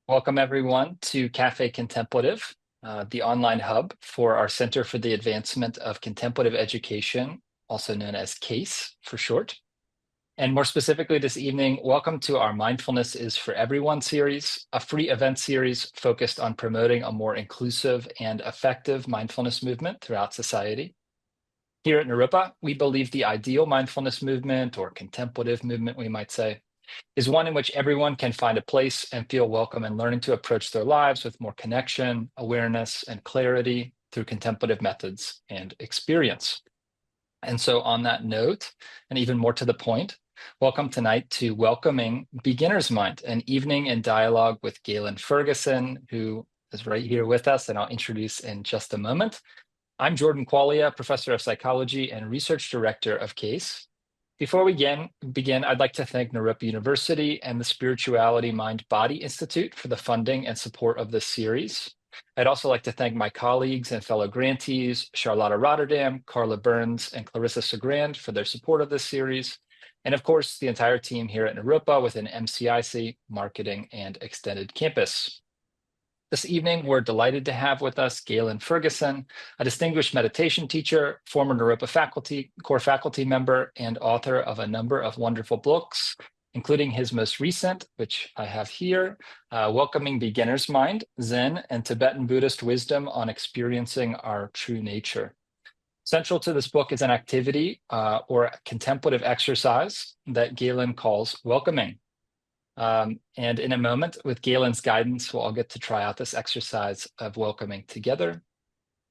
Welcome, everyone, to Cafe Contemplative, the online hub for our Center for the Advancement of Contemplative Education, also known as CASE for short. And more specifically this evening, welcome to our Mindfulness is for Everyone series, a free event series focused on promoting a more inclusive and effective mindfulness movement throughout society. Here at Naropa, we believe the ideal mindfulness movement, or contemplative movement, we might say, is one in which everyone can find a place and feel welcome in learning to approach their lives with more connection, awareness, and clarity through contemplative methods and experience. And so, on that note, and even more to the point, welcome tonight to Welcoming Beginner's Mind, an evening in dialogue with Gaylon Ferguson, who is right here with us, and I'll introduce in just a moment. I'm Jordan Quaglia, professor of psychology and research director of CASE. Before we begin, I'd like to thank Naropa University and the Spirituality Mind Body Institute for the funding and support of this series. I'd also like to thank my colleagues and fellow grantees, Charlotta Rotterdam, Carla Burns, and Clarissa Segrand for their support of this series. And of course, the entire team here at Naropa within MCIC, Marketing, and Extended Campus. This evening, we're delighted to have with us Gaylon Ferguson, a distinguished meditation teacher, former Naropa core faculty member, and author of a number of wonderful books, including his most recent, which I have here, Welcoming Beginner's Mind, Zen and Tibetan Buddhist Wisdom on Experiencing Our True Nature. Central to this book is an activity or a contemplative exercise that Gaylon calls welcoming. And in a moment, with Gaylon's guidance, we'll all get to try out this exercise of welcoming together.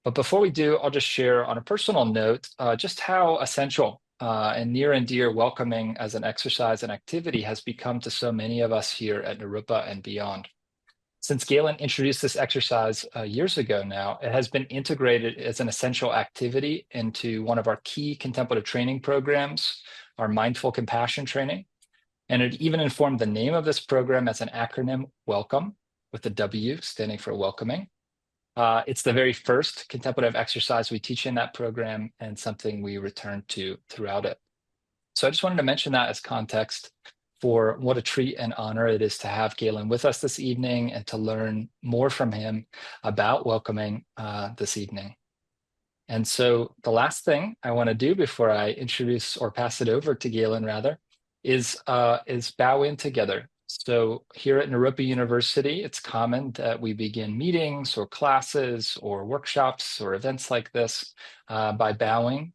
But before we do, I'll just share on a personal note just how essential and near and dear welcoming as an exercise and activity has become to so many of us here at Naropa and beyond. Since Gaylon introduced this exercise years ago now, it has been integrated as an essential activity into one of our key contemplative training programs, our mindful compassion training. And it even informed the name of this program as an acronym, WELCOME, with the W standing for welcoming. It's the very first contemplative exercise we teach in that program and something we return to throughout it. So I just wanted to mention that as context for what a treat and honor it is to have Gaylon with us this evening and to learn more from him about welcoming this evening. And so the last thing I want to do before I introduce or pass it over to Gaylon rather, is bow in together. So here at Naropa University, it's common that we begin meetings or classes or workshops or events like this by bowing.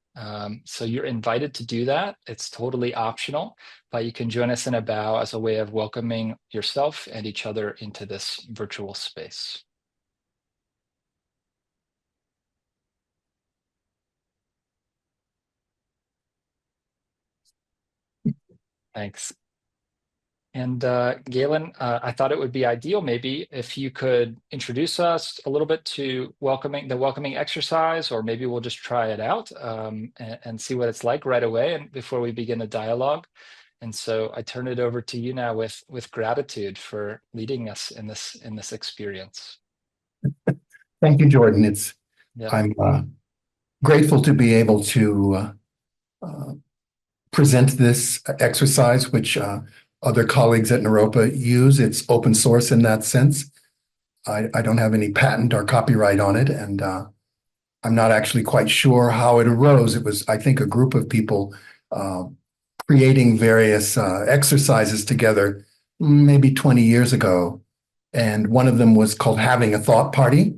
So you're invited to do that. It's totally optional, but you can join us in a bow as a way of welcoming yourself and each other into this virtual space. Thanks. And Gaylon, I thought it would be ideal maybe if you could introduce us a little bit to the welcoming exercise, or maybe we'll just try it out and see what it's like right away and before we begin a dialogue. And so I turn it over to you now with gratitude for leading us in this experience. Thank you, Jordan. Yeah. I'm grateful to be able to present this exercise, which other colleagues at Naropa use. It's open source in that sense. I don't have any patent or copyright on it, and I'm not actually quite sure how it arose. It was, I think, a group of people creating various exercises together maybe 20 years ago. And one of them was called Having a Thought Party,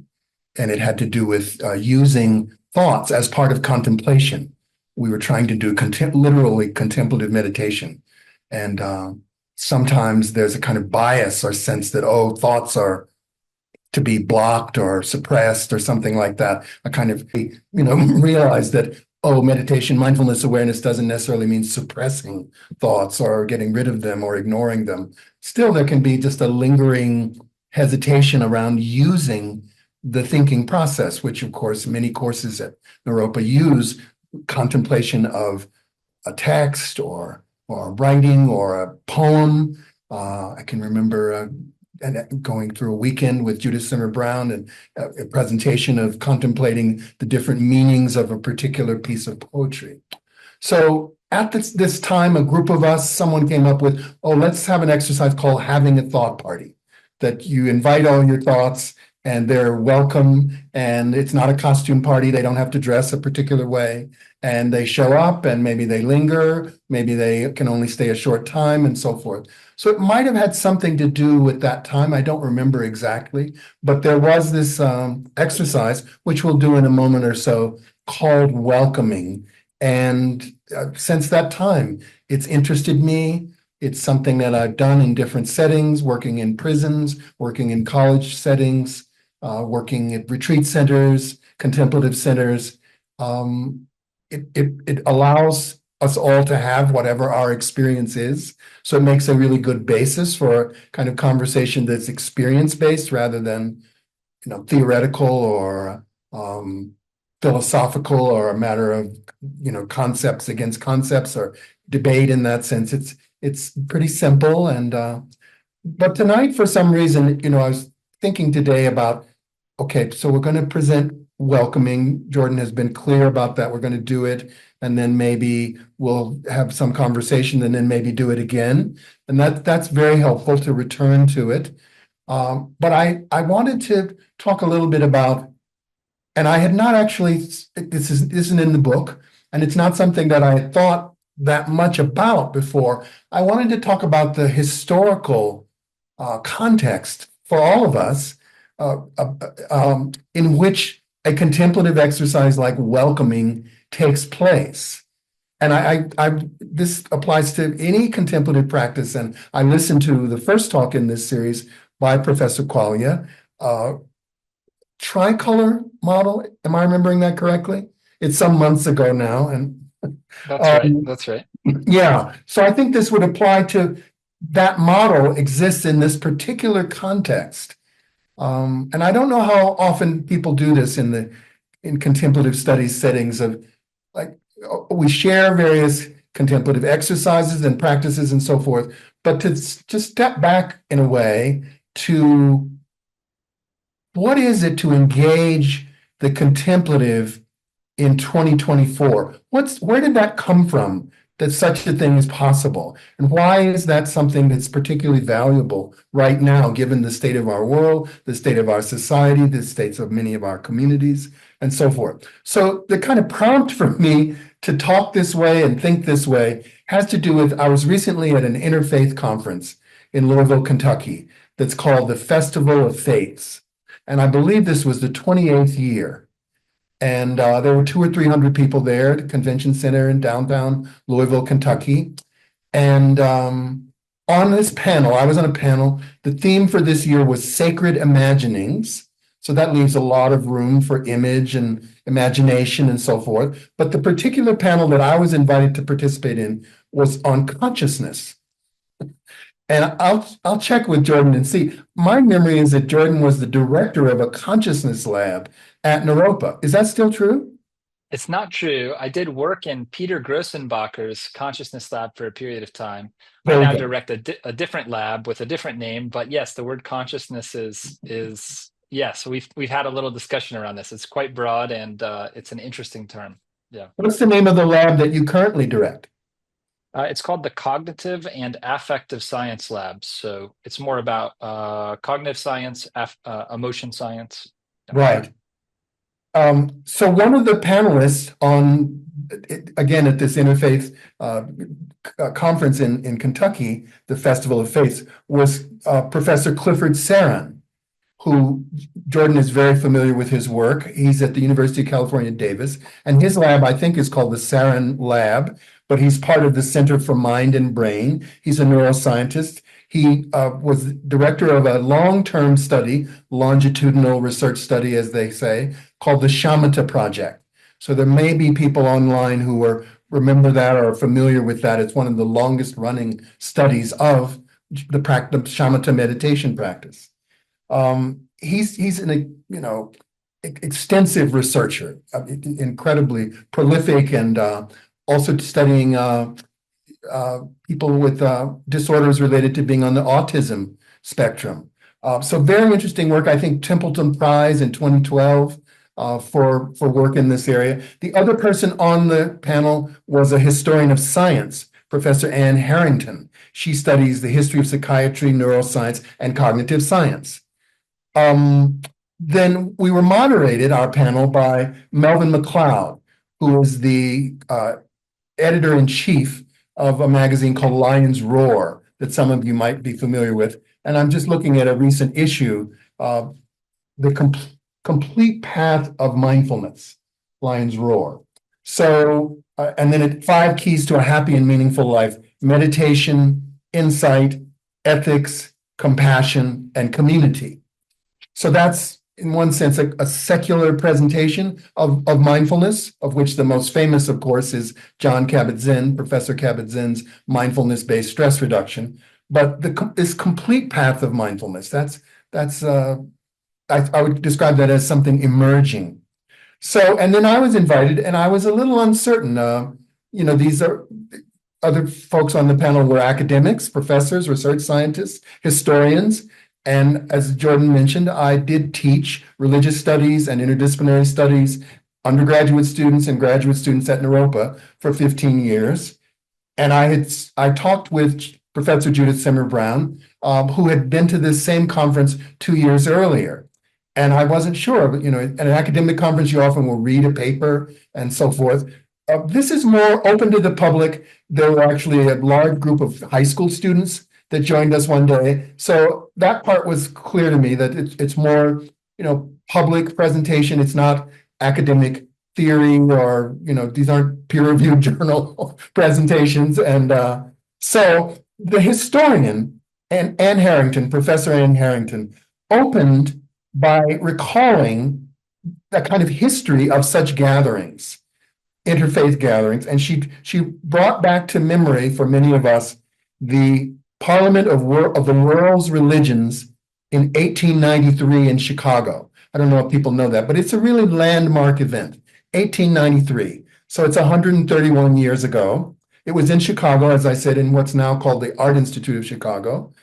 and it had to do with using thoughts as part of contemplation. We were trying to do literally contemplative meditation. And sometimes there's a kind of bias or sense that, oh, thoughts are to be blocked or suppressed or something like that. I kind of, realize that, oh, meditation, mindfulness awareness doesn't necessarily mean suppressing thoughts or getting rid of them or ignoring them. Still, there can be just a lingering hesitation around using the thinking process, which, of course, many courses at Naropa use contemplation of a text or writing or a poem. I can remember going through a weekend with Judith Simmer Brown and a presentation of contemplating the different meanings of a particular piece of poetry. So at this time, a group of us, someone came up with, oh, let's have an exercise called Having a Thought Party. that you invite all your thoughts and they're welcome, and it's not a costume party. They don't have to dress a particular way, and they show up and maybe they linger, maybe they can only stay a short time and so forth. So it might have had something to do with that time. I don't remember exactly, but there was this exercise, which we'll do in a moment or so, called welcoming. And since that time, it's interested me. It's something that I've done in different settings, working in prisons, working in college settings, working at retreat centers, contemplative centers. It allows us all to have whatever our experience is. So it makes a really good basis for a kind of conversation that's experience-based rather than, theoretical or philosophical, or a matter of, concepts against concepts or debate in that sense. It's pretty simple. And but tonight, for some reason, I was thinking today about, okay, so we're going to present welcoming. Jordan has been clear about that. We're going to do it, and then maybe we'll have some conversation, and then maybe do it again. And that's very helpful to return to it. But I wanted to talk a little bit about, and I had not actually, this isn't in the book, and it's not something that I had thought that much about before. I wanted to talk about the historical context for all of us, in which a contemplative exercise like welcoming takes place. And this applies to any contemplative practice. And I listened to the first talk in this series by Professor Quaglia, tricolor model. Am I remembering that correctly? It's some months ago now. And That's right. That's right. yeah. So I think this would apply to that model exists in this particular context. And I don't know how often people do this in contemplative studies settings of, like, we share various contemplative exercises and practices and so forth, but to just step back in a way to what is it to engage the contemplative in 2024? Where did that come from, that such a thing is possible? And why is that something that's particularly valuable right now, given the state of our world, the state of our society, the states of many of our communities, and so forth? So the kind of prompt for me to talk this way and think this way has to do with, I was recently at an interfaith conference in Louisville, Kentucky, that's called the Festival of Faiths. And I believe this was the 28th year. And there were 200 or 300 people there at the convention center in downtown Louisville, Kentucky. And on this panel, I was on a panel, the theme for this year was Sacred Imaginings. So that leaves a lot of room for image and imagination and so forth. But the particular panel that I was invited to participate in was on consciousness. And I'll check with Jordan and see. My memory is that Jordan was the director of a consciousness lab at Naropa. Is that still true? It's not true. I did work in Peter Grossenbacher's consciousness lab for a period of time. I Very now good. direct a different lab with a different name, but yes, the word consciousness is yes. We've had a little discussion around this. It's quite broad, and it's an interesting term. Yeah. What's the name of the lab that you currently direct? It's called the Cognitive and Affective Science Lab. So it's more about cognitive science, emotion science. Yeah. Right. So one of the panelists on, again, at this interfaith conference in Kentucky, the Festival of Faiths, was Professor Clifford Saran, who Jordan is very familiar with his work. He's at the University of California, Davis, and his lab, I think, is called the Saran Lab, but he's part of the Center for Mind and Brain. He's a neuroscientist. He was director of a long-term study, longitudinal research study, as they say, called the Shamatha Project. So there may be people online who remember that or are familiar with that. It's one of the longest running studies of the Shamatha meditation practice. He's an extensive researcher, incredibly prolific, and also studying people with disorders related to being on the autism spectrum. So very interesting work. I think Templeton Prize in 2012 for work in this area. The other person on the panel was a historian of science Professor Ann Harrington. She studies the history of psychiatry, neuroscience, and cognitive science. Then we were moderated, our panel, by Melvin McLeod, who is the editor-in-chief of a magazine called Lion's Roar that some of you might be familiar with. And I'm just looking at a recent issue, the complete path of mindfulness, Lion's Roar. So, and then 5 keys to a happy and meaningful life: meditation, insight, ethics, compassion, and community. So that's, in one sense, a secular presentation of mindfulness, of which the most famous, of course, is John Kabat-Zinn, Professor Kabat-Zinn's mindfulness-based stress reduction. But this complete path of mindfulness, I would describe that as something emerging. So, and then I was invited, and I was a little uncertain. These are other folks on the panel were academics, professors, research scientists, historians. And as Jordan mentioned, I did teach religious studies and interdisciplinary studies, undergraduate students and graduate students at Naropa for 15 years. And I talked with Professor Judith Simmer Brown, who had been to this same conference 2 years earlier. And I wasn't sure, but at an academic conference, you often will read a paper and so forth. This is more open to the public. There were actually a large group of high school students that joined us one day. So that part was clear to me, that it's more, public presentation. It's not academic theory, or, these aren't peer-reviewed journal presentations. And so the historian, Ann Harrington, Professor Ann Harrington, opened by recalling a kind of history of such gatherings, interfaith gatherings. And she brought back to memory, for many of us, the Parliament of the World's Religions in 1893 in Chicago. I don't know if people know that, but it's a really landmark event, 1893. So it's 131 years ago. It was in Chicago, as I said, in what's now called the Art Institute of Chicago.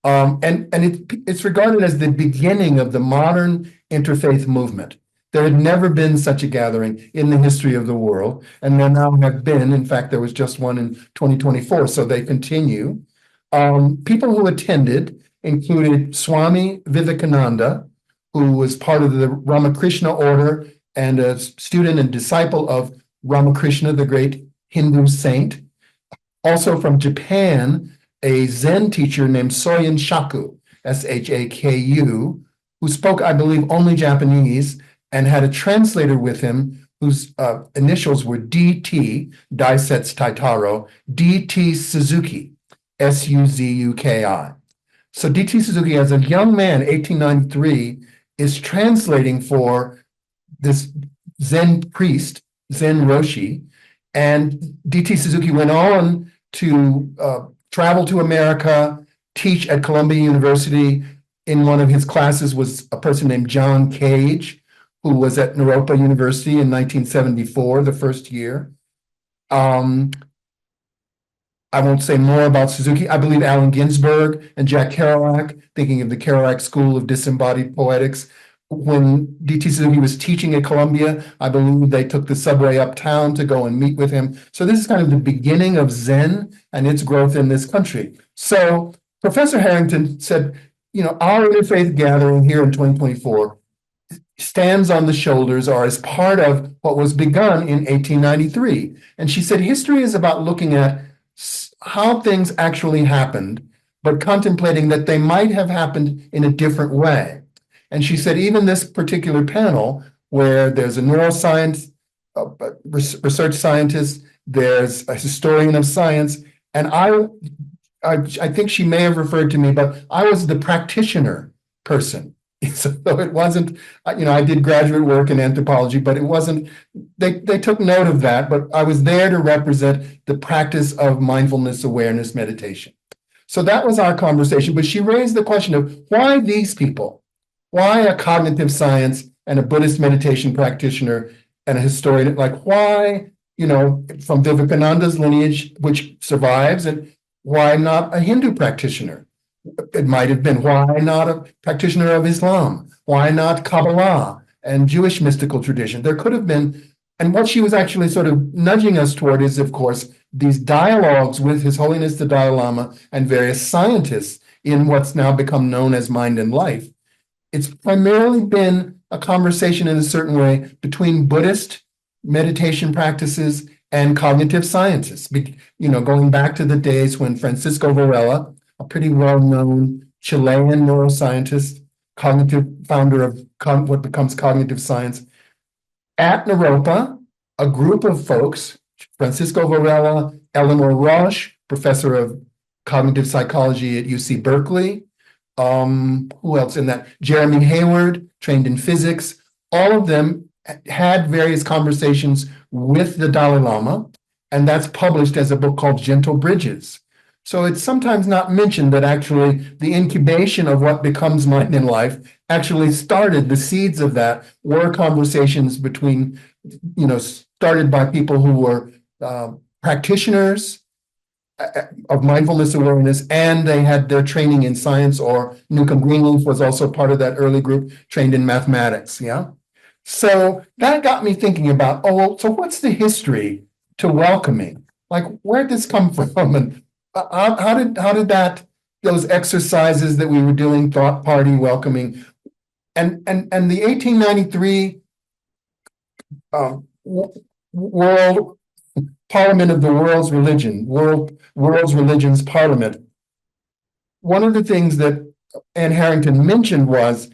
It's regarded as the beginning of the modern interfaith movement. There had never been such a gathering in the history of the world, and there now have been. In fact, there was just one in 2024, so they continue. People who attended included Swami Vivekananda, who was part of the Ramakrishna order and a student and disciple of Ramakrishna, the great Hindu saint. Also from Japan, a Zen teacher named Soyen Shaku, Shaku, who spoke, I believe, only Japanese, and had a translator with him whose initials were DT, Daisetsu Taitaro, DT Suzuki, Suzuki. So DT Suzuki, as a young man, 1893, is translating for this Zen priest, Zen Roshi, and DT Suzuki went on to travel to America, teach at Columbia University. In one of his classes was a person named John Cage, who was at Naropa University in 1974, the first year. I won't say more about Suzuki. I believe Allen Ginsberg and Jack Kerouac, thinking of the Kerouac School of Disembodied Poetics. When DT Suzuki was teaching at Columbia, I believe they took the subway uptown to go and meet with him. So this is kind of the beginning of Zen and its growth in this country. So Professor Harrington said, our interfaith gathering here in 2024 stands on the shoulders, or as part of what was begun in 1893. And she said, history is about looking at how things actually happened, but contemplating that they might have happened in a different way. And she said, even this particular panel, where there's a neuroscience, research scientist, there's a historian of science, and I think she may have referred to me, but I was the practitioner person. So it wasn't, I did graduate work in anthropology, but it wasn't, they took note of that, but I was there to represent the practice of mindfulness, awareness, meditation. So that was our conversation, but she raised the question of why these people, why a cognitive science and a Buddhist meditation practitioner and a historian, like why, from Vivekananda's lineage, which survives, and why not a Hindu practitioner? It might have been, why not a practitioner of Islam? Why not Kabbalah and Jewish mystical tradition? There could have been, and what she was actually sort of nudging us toward is, of course, these dialogues with His Holiness the Dalai Lama and various scientists in what's now become known as Mind and Life, it's primarily been a conversation in a certain way between Buddhist meditation practices and cognitive scientists. Going back to the days when Francisco Varela, a pretty well-known Chilean neuroscientist, cognitive founder of what becomes cognitive science, at Naropa, a group of folks, Francisco Varela, Eleanor Roche, professor of cognitive psychology at UC Berkeley, who else in that? Jeremy Hayward, trained in physics. All of them had various conversations with the Dalai Lama, and that's published as a book called Gentle Bridges. So it's sometimes not mentioned that actually the incubation of what becomes Mind and Life actually started, the seeds of that were conversations between, started by people who were practitioners of mindfulness awareness, and they had their training in science, or Newcomb Greenleaf was also part of that early group, trained in mathematics, yeah? So that got me thinking about, so what's the history to welcoming? Like, where'd this come from? And how did those exercises that we were doing, thought party, welcoming, and the 1893 World Parliament of the World's Religions Parliament, one of the things that Anne Harrington mentioned was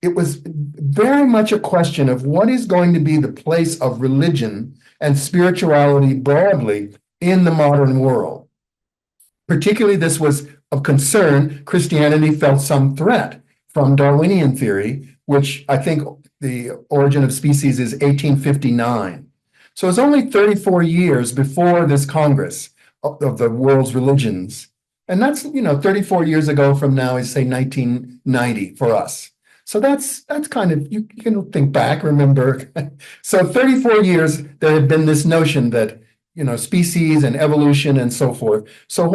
it was very much a question of what is going to be the place of religion and spirituality broadly in the modern world. Particularly, this was of concern. Christianity felt some threat from Darwinian theory, which I think the origin of species is 1859. So it's only 34 years before this Congress of the world's religions. And that's, 34 years ago from now is, say, 1990 for us. So that's kind of, you can think back, remember. So 34 years, there had been this notion that, species and evolution and so forth. So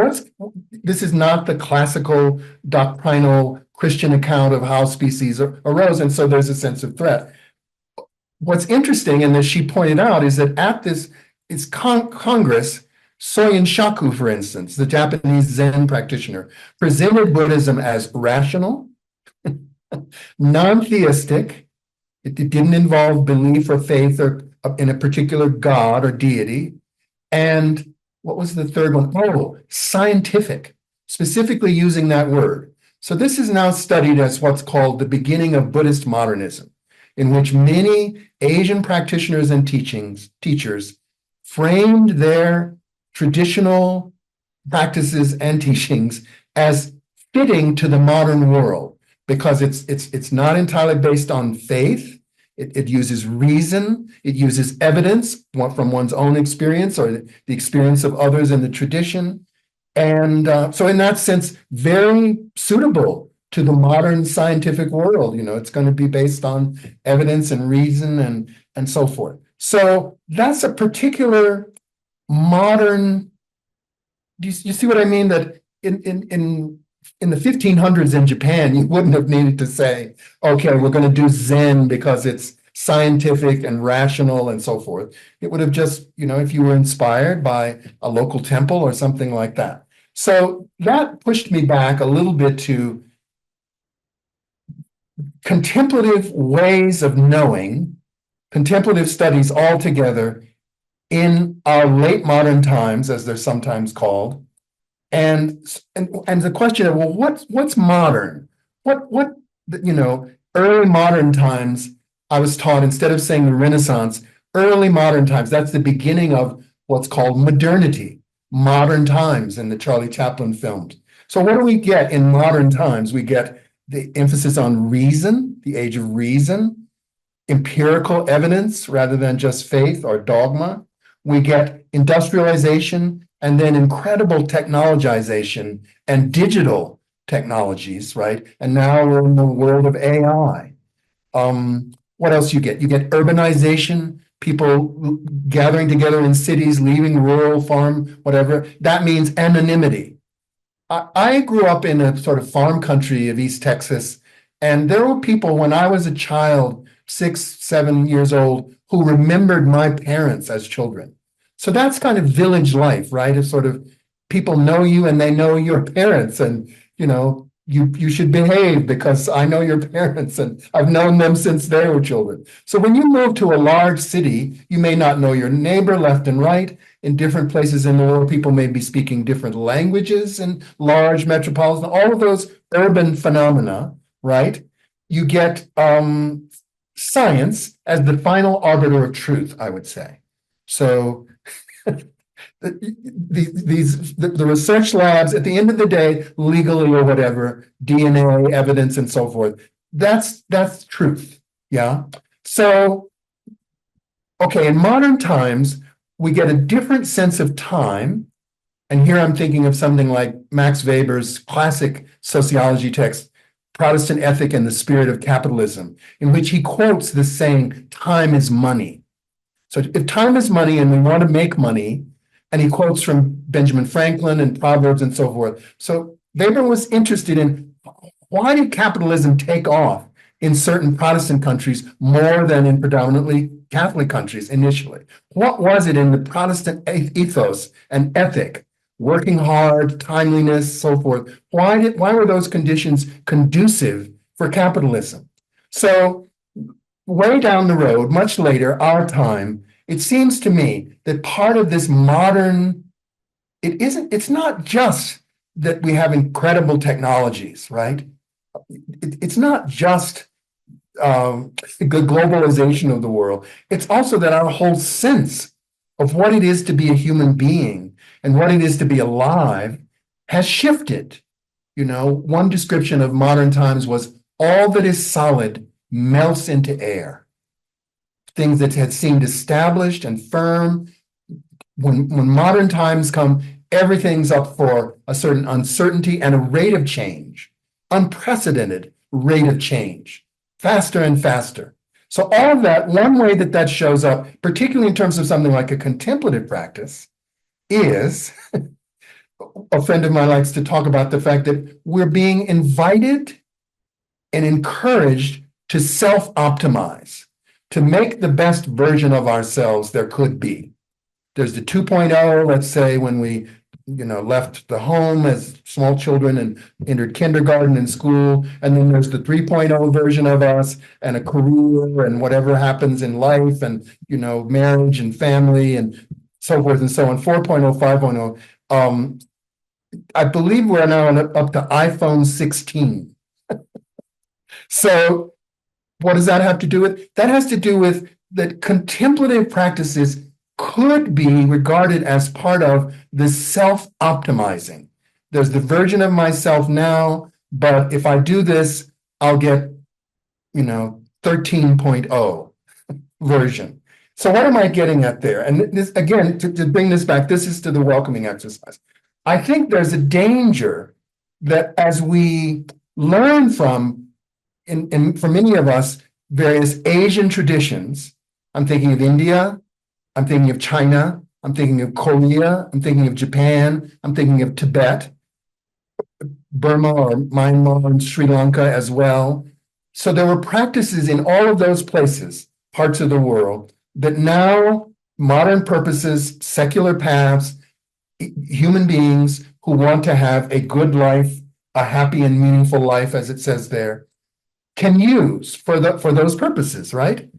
this is not the classical doctrinal Christian account of how species arose. And so there's a sense of threat. What's interesting, and as she pointed out, is that at this Congress, Soyen Shaku, for instance, the Japanese Zen practitioner, presented Buddhism as rational, non-theistic. It didn't involve belief or faith or in a particular god or deity. And what was the third one? Scientific, specifically using that word. So this is now studied as what's called the beginning of Buddhist modernism, in which many Asian practitioners and teachers framed their traditional practices and teachings as fitting to the modern world, because it's not entirely based on faith. It uses reason, it uses evidence from one's own experience or the experience of others in the tradition. And so in that sense, very suitable to the modern scientific world. It's going to be based on evidence and reason and so forth. So that's a particular modern, you see what I mean? That in the 1500s in Japan, you wouldn't have needed to say, okay, we're going to do Zen because it's scientific and rational and so forth. It would have just, if you were inspired by a local temple or something like that. So that pushed me back a little bit to contemplative ways of knowing, contemplative studies altogether in our late modern times, as they're sometimes called. And the question of, well, what's modern? What early modern times, I was taught, instead of saying the Renaissance, early modern times, that's the beginning of what's called modernity, modern times in the Charlie Chaplin films. So what do we get in modern times? We get the emphasis on reason, the age of reason, empirical evidence rather than just faith or dogma. We get industrialization, and then incredible technologization and digital technologies, right? And now we're in the world of AI. What else you get? You get urbanization, people gathering together in cities, leaving rural, farm, whatever. That means anonymity. I grew up in a sort of farm country of East Texas, and there were people when I was a child, 6, 7 years old, who remembered my parents as children. So that's kind of village life, right? It's sort of people know you and they know your parents, and you should behave because I know your parents and I've known them since they were children. So when you move to a large city, you may not know your neighbor left and right. In different places in the world, people may be speaking different languages in large metropolitan, all of those urban phenomena, right? You get science as the final arbiter of truth, I would say. So the research labs, at the end of the day, legally or whatever, DNA evidence and so forth, that's truth. Yeah. So, okay, in modern times, we get a different sense of time. And here I'm thinking of something like Max Weber's classic sociology text, Protestant Ethic and the Spirit of Capitalism, in which he quotes this saying, time is money. So if time is money and we want to make money, and he quotes from Benjamin Franklin and Proverbs and so forth. So Weber was interested in why did capitalism take off in certain Protestant countries more than in predominantly Catholic countries initially? What was it in the Protestant ethos and ethic, working hard, timeliness, so forth? Why were those conditions conducive for capitalism? So way down the road, much later, our time, it seems to me that part of this modern, it's not just that we have incredible technologies, right? It's not just the globalization of the world. It's also that our whole sense of what it is to be a human being and what it is to be alive has shifted. One description of modern times was all that is solid melts into air. Things that had seemed established and firm, when modern times come, everything's up for a certain uncertainty and a rate of change, unprecedented rate of change, faster and faster. So all of that, one way that shows up, particularly in terms of something like a contemplative practice, is a friend of mine likes to talk about the fact that we're being invited and encouraged to self-optimize, to make the best version of ourselves there could be. There's the 2.0, let's say, when we left the home as small children and entered kindergarten and school. And then there's the 3.0 version of us and a career and whatever happens in life and, marriage and family and so forth and so on. 4.0, 5.0. I believe we're now up to iPhone 16. So what does that have to do with? That has to do with that contemplative practices could be regarded as part of the self-optimizing. There's the version of myself now, but if I do this, I'll get, 13.0 version. So what am I getting at there? And this, again, to bring this back, this is to the welcoming exercise. I think there's a danger that as we learn from, for many of us, various Asian traditions, I'm thinking of India, I'm thinking of China, I'm thinking of Korea, I'm thinking of Japan, I'm thinking of Tibet, Burma or Myanmar and Sri Lanka as well. So there were practices in all of those places, parts of the world, that now modern purposes, secular paths, human beings who want to have a good life, a happy and meaningful life, as it says there, can use for those purposes, right?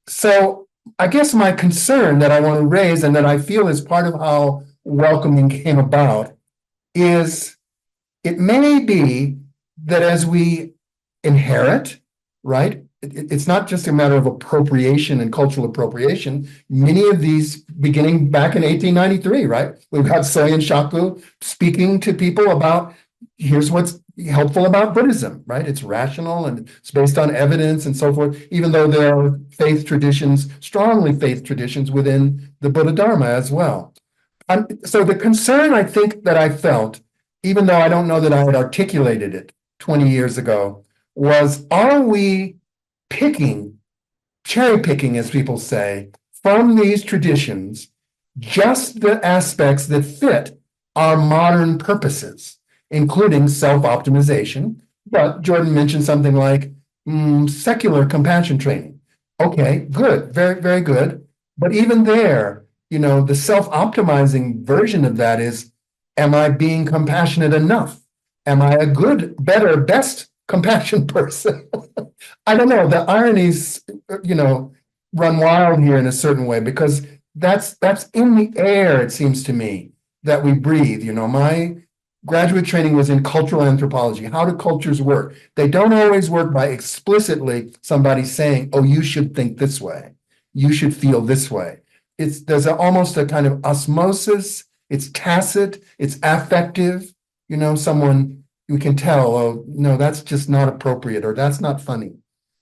So I guess my concern that I want to raise and that I feel is part of how welcoming came about is it may be that as we inherit, right? It's not just a matter of appropriation and cultural appropriation. Many of these beginning back in 1893, right? We've got Soyen Shaku speaking to people about here's what's helpful about Buddhism, right? It's rational and it's based on evidence and so forth, even though there are faith traditions, strongly faith traditions within the Buddha Dharma as well. So the concern I think that I felt, even though I don't know that I had articulated it 20 years ago, was are we cherry picking, as people say, from these traditions, just the aspects that fit our modern purposes, including self-optimization. But Jordan mentioned something like secular compassion training. Okay, good, very, very good. But even there, the self-optimizing version of that is, am I being compassionate enough? Am I a good, better, best compassion person? I don't know. The ironies, run wild here in a certain way because that's in the air, it seems to me, that we breathe. My graduate training was in cultural anthropology. How do cultures work? They don't always work by explicitly somebody saying, oh, you should think this way. You should feel this way. There's almost a kind of osmosis. It's tacit. It's affective. Someone we can tell, oh, no, that's just not appropriate, or that's not funny.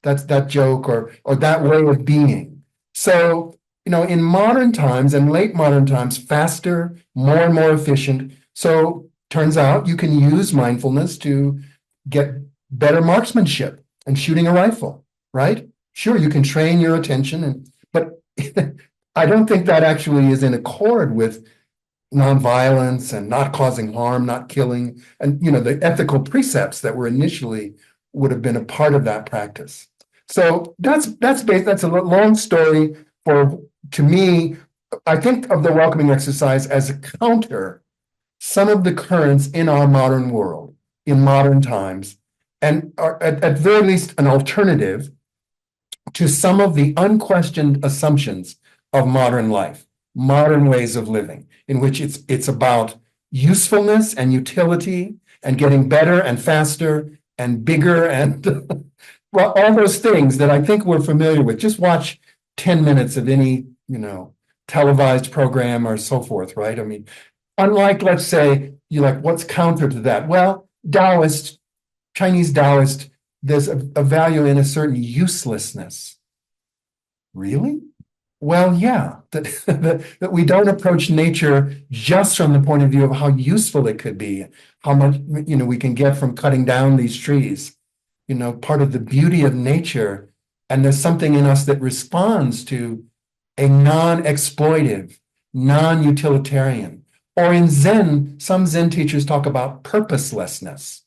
That's that joke, or that way of being. So, in modern times and late modern times, faster, more and more efficient. So turns out you can use mindfulness to get better marksmanship and shooting a rifle, right? Sure, you can train your attention, but I don't think that actually is in accord with nonviolence and not causing harm, not killing, and the ethical precepts that were initially would have been a part of that practice. So that's a long story for to me. I think of the welcoming exercise as a counter some of the currents in our modern world, in modern times, and are at very least an alternative to some of the unquestioned assumptions of modern life, modern ways of living, in which it's about usefulness and utility and getting better and faster and bigger and well, all those things that I think we're familiar with. Just watch 10 minutes of any, televised program or so forth, right? I mean, unlike, let's say, you like, what's counter to that? Well, Chinese Taoist, there's a value in a certain uselessness. Really? Well, yeah, that we don't approach nature just from the point of view of how useful it could be, how much, we can get from cutting down these trees. Part of the beauty of nature, and there's something in us that responds to a non-exploitive, non-utilitarian, or in Zen, some Zen teachers talk about purposelessness.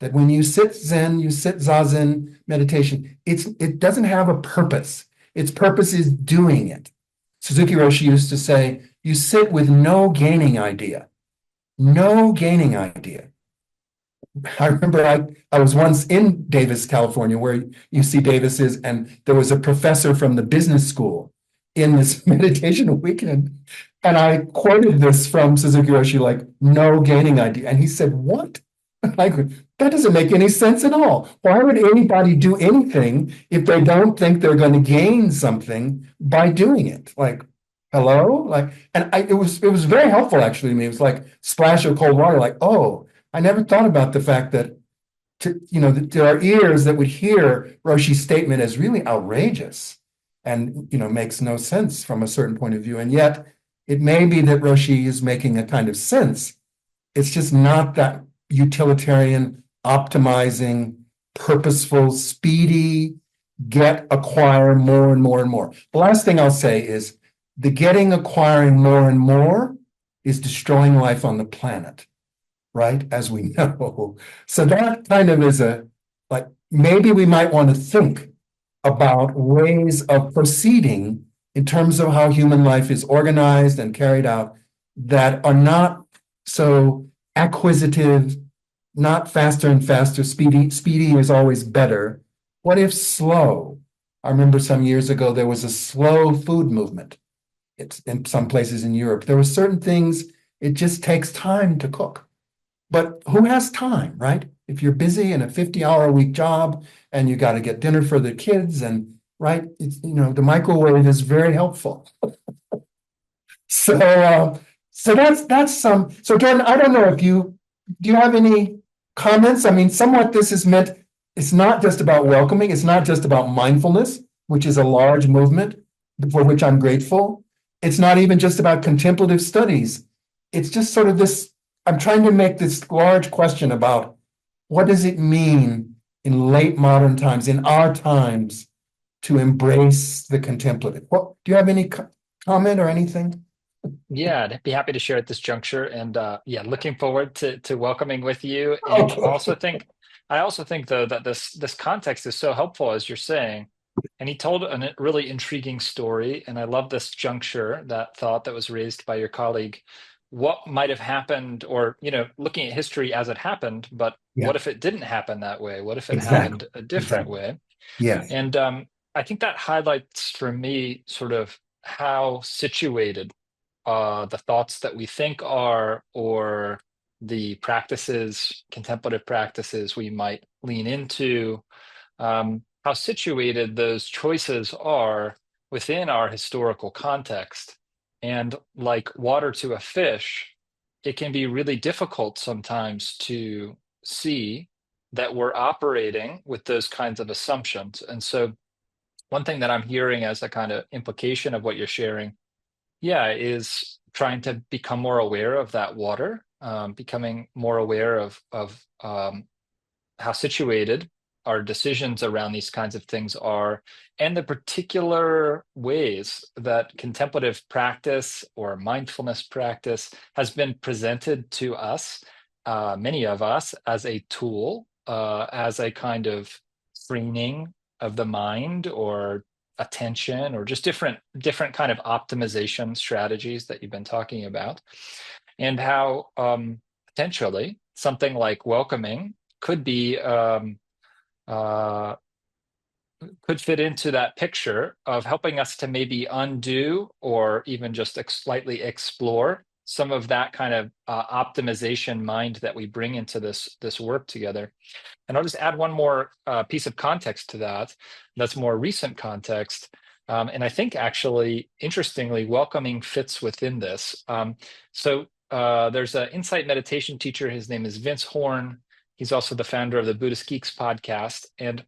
That when you sit Zen, you sit Zazen meditation, it doesn't have a purpose. Its purpose is doing it. Suzuki Roshi used to say, you sit with no gaining idea. No gaining idea. I remember I was once in Davis, California, where UC Davis is, and there was a professor from the business school in this meditation weekend. And I quoted this from Suzuki Roshi, like, no gaining idea. And he said, what? Like, that doesn't make any sense at all. Why would anybody do anything if they don't think they're going to gain something by doing it? Like, hello? Like, and it was very helpful actually to me. It was like splash of cold water, like, oh, I never thought about the fact that there are ears that would hear Roshi's statement as really outrageous and makes no sense from a certain point of view. And yet it may be that Roshi is making a kind of sense. It's just not that utilitarian, optimizing, purposeful, speedy, acquire more and more and more. The last thing I'll say is the acquiring more and more is destroying life on the planet, right? As we know. So that kind of is maybe we might want to think about ways of proceeding in terms of how human life is organized and carried out that are not so acquisitive, not faster and faster. Speedy is always better. What if slow? I remember some years ago, there was a slow food movement. It's in some places in Europe. There were certain things, it just takes time to cook. But who has time, right? If you're busy in a 50-hour-a-week job and you got to get dinner for the kids and, right, the microwave is very helpful. So that's some. So Jordan, I don't know if do you have any comments? I mean, somewhat this is meant. It's not just about welcoming. It's not just about mindfulness, which is a large movement for which I'm grateful. It's not even just about contemplative studies. It's just sort of this. I'm trying to make this large question about what does it mean in late modern times, in our times, to embrace the contemplative. Do you have any comment or anything? Yeah, I'd be happy to share at this juncture. And yeah, looking forward to welcoming with you. And Okay. I also think though that this context is so helpful, as you're saying. And he told a really intriguing story. And I love this juncture, that thought that was raised by your colleague. What might have happened, or, looking at history as it happened, but Yeah, what if it didn't happen that way? What if it exactly. happened a different Exactly. way? Yes. And I think that highlights for me sort of how situated the thoughts that we think are, or the practices, contemplative practices we might lean into, how situated those choices are within our historical context. And like water to a fish, it can be really difficult sometimes to see that we're operating with those kinds of assumptions. And so, one thing that I'm hearing as a kind of implication of what you're sharing, yeah, is trying to become more aware of that water, becoming more aware of how situated our decisions around these kinds of things are, and the particular ways that contemplative practice or mindfulness practice has been presented to us, many of us, as a tool, as a kind of training of the mind, or attention, or just different kind of optimization strategies that you've been talking about, and how potentially something like welcoming could be uh, could fit into that picture of helping us to maybe undo, or even just slightly explore some of that kind of optimization mind that we bring into this work together. And I'll just add one more piece of context to that, that's more recent context. And I think actually, interestingly, welcoming fits within this. There's an insight meditation teacher. His name is Vince Horn. He's also the founder of the Buddhist Geeks podcast. And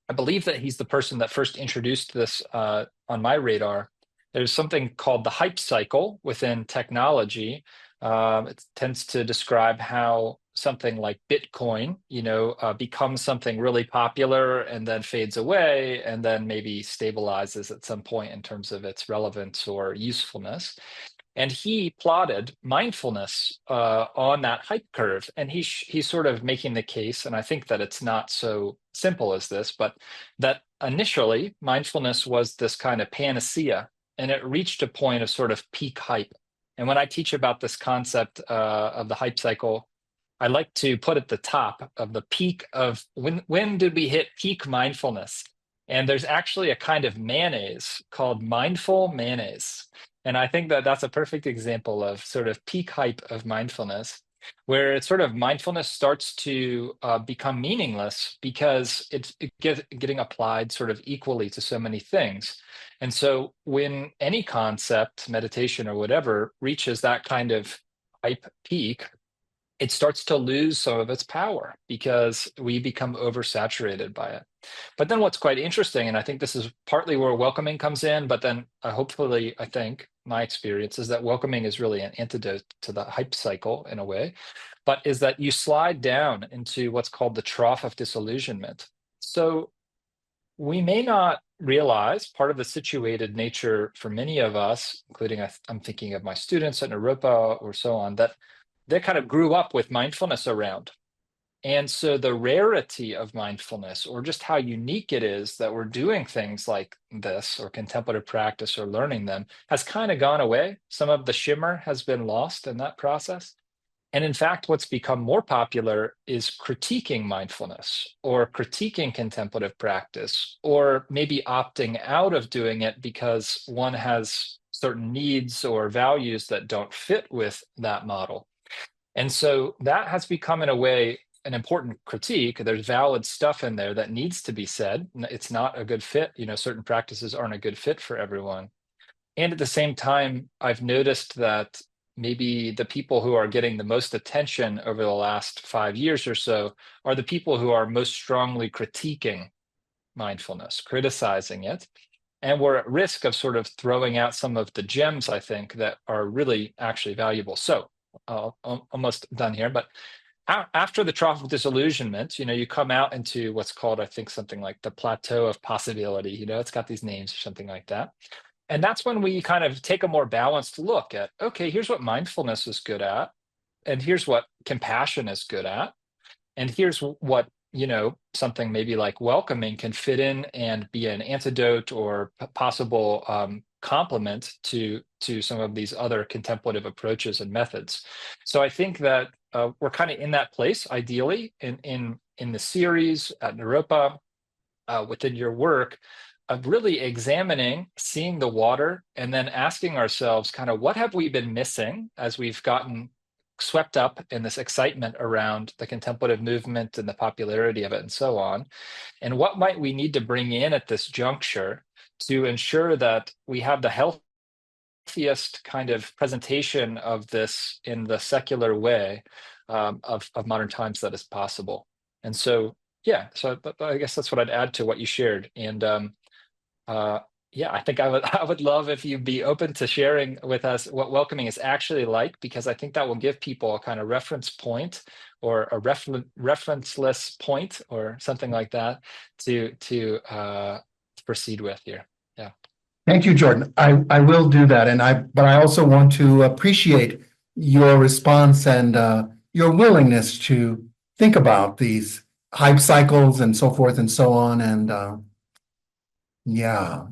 I believe that he's the person that first introduced this on my radar. There's something called the hype cycle within technology. It tends to describe how something like Bitcoin, becomes something really popular and then fades away, and then maybe stabilizes at some point in terms of its relevance or usefulness. And he plotted mindfulness on that hype curve. And he's sort of making the case, and I think that it's not so simple as this, but that initially mindfulness was this kind of panacea, and it reached a point of sort of peak hype. And when I teach about this concept of the hype cycle, I like to put at the top of the peak of when did we hit peak mindfulness? And there's actually a kind of mayonnaise called mindful mayonnaise. And I think that that's a perfect example of sort of peak hype of mindfulness, where it's sort of mindfulness starts to become meaningless because it's getting applied sort of equally to so many things. And so when any concept, meditation or whatever, reaches that kind of hype peak, it starts to lose some of its power because we become oversaturated by it. But then what's quite interesting, and I think this is partly where welcoming comes in, but then hopefully, I think my experience is that welcoming is really an antidote to the hype cycle in a way, but is that you slide down into what's called the trough of disillusionment. So we may not realize part of the situated nature for many of us, including I'm thinking of my students at Naropa or so on, that they kind of grew up with mindfulness around. And so the rarity of mindfulness, or just how unique it is that we're doing things like this, or contemplative practice, or learning them, has kind of gone away. Some of the shimmer has been lost in that process. And in fact, what's become more popular is critiquing mindfulness, or critiquing contemplative practice, or maybe opting out of doing it because one has certain needs or values that don't fit with that model. And so that has become, in a way, an important critique. There's valid stuff in there that needs to be said. It's not a good fit. Certain practices aren't a good fit for everyone. And at the same time, I've noticed that maybe the people who are getting the most attention over the last 5 years or so are the people who are most strongly critiquing mindfulness, criticizing it. And we're at risk of sort of throwing out some of the gems, I think, that are really actually valuable. So, almost done here, but after the trough of disillusionment, you come out into what's called, I think, something like the plateau of possibility. It's got these names or something like that. And that's when we kind of take a more balanced look at, okay, here's what mindfulness is good at, and here's what compassion is good at, and here's what something maybe like welcoming can fit in and be an antidote or possible complement to some of these other contemplative approaches and methods. So I think that we're kind of in that place, ideally, in the series at Naropa, within your work, of really examining, seeing the water, and then asking ourselves kind of what have we been missing as we've gotten swept up in this excitement around the contemplative movement and the popularity of it and so on. And what might we need to bring in at this juncture to ensure that we have the healthiest kind of presentation of this in the secular way of modern times that is possible. And so, yeah, so I guess that's what I'd add to what you shared. And yeah, I think I would love if you'd be open to sharing with us what welcoming is actually like, because I think that will give people a kind of reference point or a referenceless point or something like that to proceed with here. Yeah. Thank you, Jordan. I will do that, but I also want to appreciate your response and your willingness to think about these hype cycles and so forth and so on. And yeah,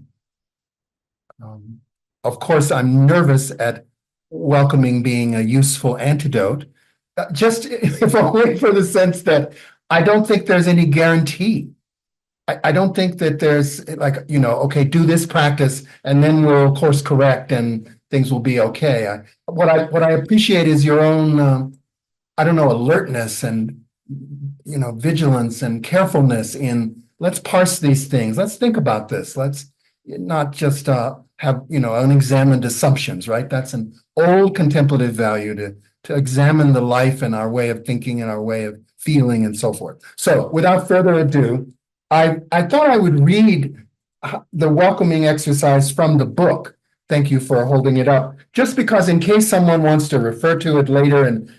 of course, I'm nervous at welcoming being a useful antidote, just if only for the sense that I don't think there's any guarantee. I don't think that there's like, okay, do this practice and then we'll course correct and things will be okay. What I appreciate is your own, I don't know, alertness and, vigilance and carefulness in let's parse these things. Let's think about this. Let's not just have, unexamined assumptions, right? That's an old contemplative value to examine the life and our way of thinking and our way of feeling and so forth. So without further ado, I thought I would read the welcoming exercise from the book. Thank you for holding it up. Just because in case someone wants to refer to it later, and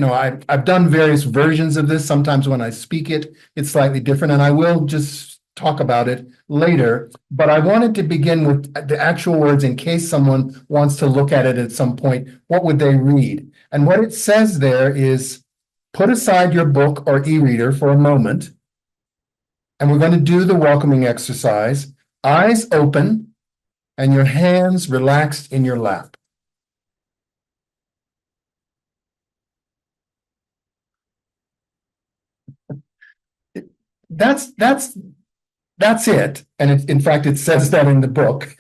I've done various versions of this. Sometimes when I speak it, it's slightly different, and I will just talk about it later. But I wanted to begin with the actual words in case someone wants to look at it at some point. What would they read? And what it says there is, put aside your book or e-reader for a moment. And we're going to do the welcoming exercise, eyes open and your hands relaxed in your lap. That's it. And in fact, it says that in the book.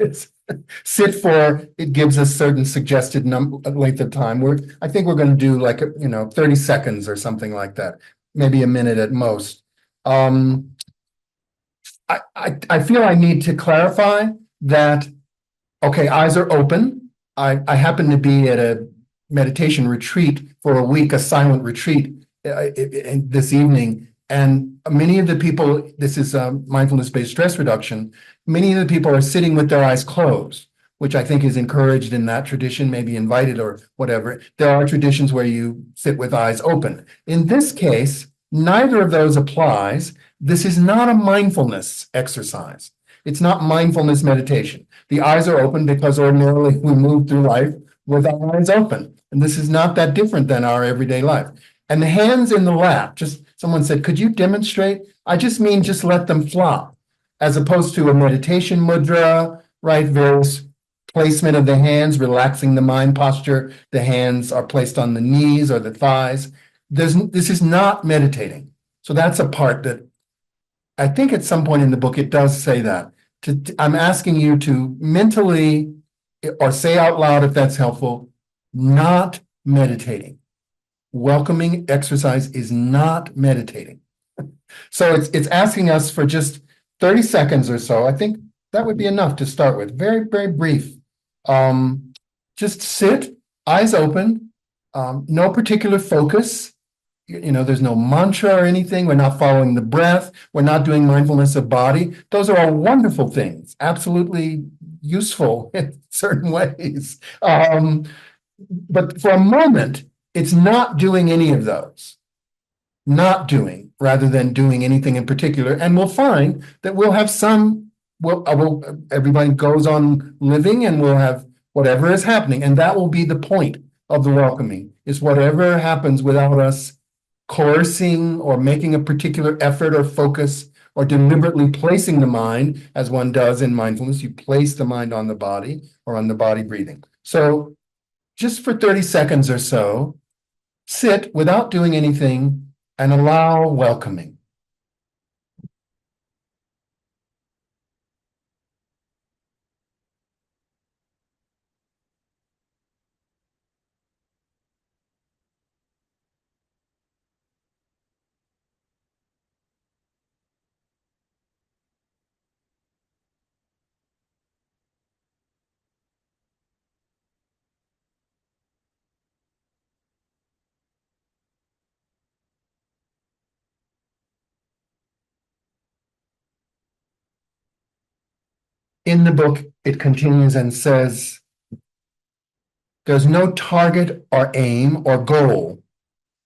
Sit for, it gives us certain suggested length of time. I think we're going to do like, 30 seconds or something like that, maybe a minute at most. I feel I need to clarify that, okay, eyes are open. I happen to be at a meditation retreat for a week, a silent retreat this evening. And many of the people, this is mindfulness-based stress reduction, many of the people are sitting with their eyes closed, which I think is encouraged in that tradition, maybe invited or whatever. There are traditions where you sit with eyes open. In this case, neither of those applies. This is not a mindfulness exercise. It's not mindfulness meditation. The eyes are open because ordinarily we move through life with our eyes open. And this is not that different than our everyday life. And the hands in the lap, just someone said, could you demonstrate? I just mean just let them flop, as opposed to a meditation mudra, right? Various placement of the hands, relaxing the mind posture. The hands are placed on the knees or the thighs. This is not meditating. So that's a part that I think at some point in the book, it does say that. I'm asking you to mentally or say out loud, if that's helpful, not meditating. Welcoming exercise is not meditating. So it's asking us for just 30 seconds or so. I think that would be enough to start with. Very, very brief. Just sit, eyes open, no particular focus. There's no mantra or anything. We're not following the breath. We're not doing mindfulness of body. Those are all wonderful things, absolutely useful in certain ways. But for a moment, it's not doing any of those. Not doing, rather than doing anything in particular. And we'll find that we'll have everybody goes on living and we'll have whatever is happening. And that will be the point of the welcoming, is whatever happens without us coercing or making a particular effort or focus or deliberately placing the mind, as one does in mindfulness. You place the mind on the body or on the body breathing. So just for 30 seconds or so, sit without doing anything and allow welcoming. In the book, it continues and says, there's no target or aim or goal.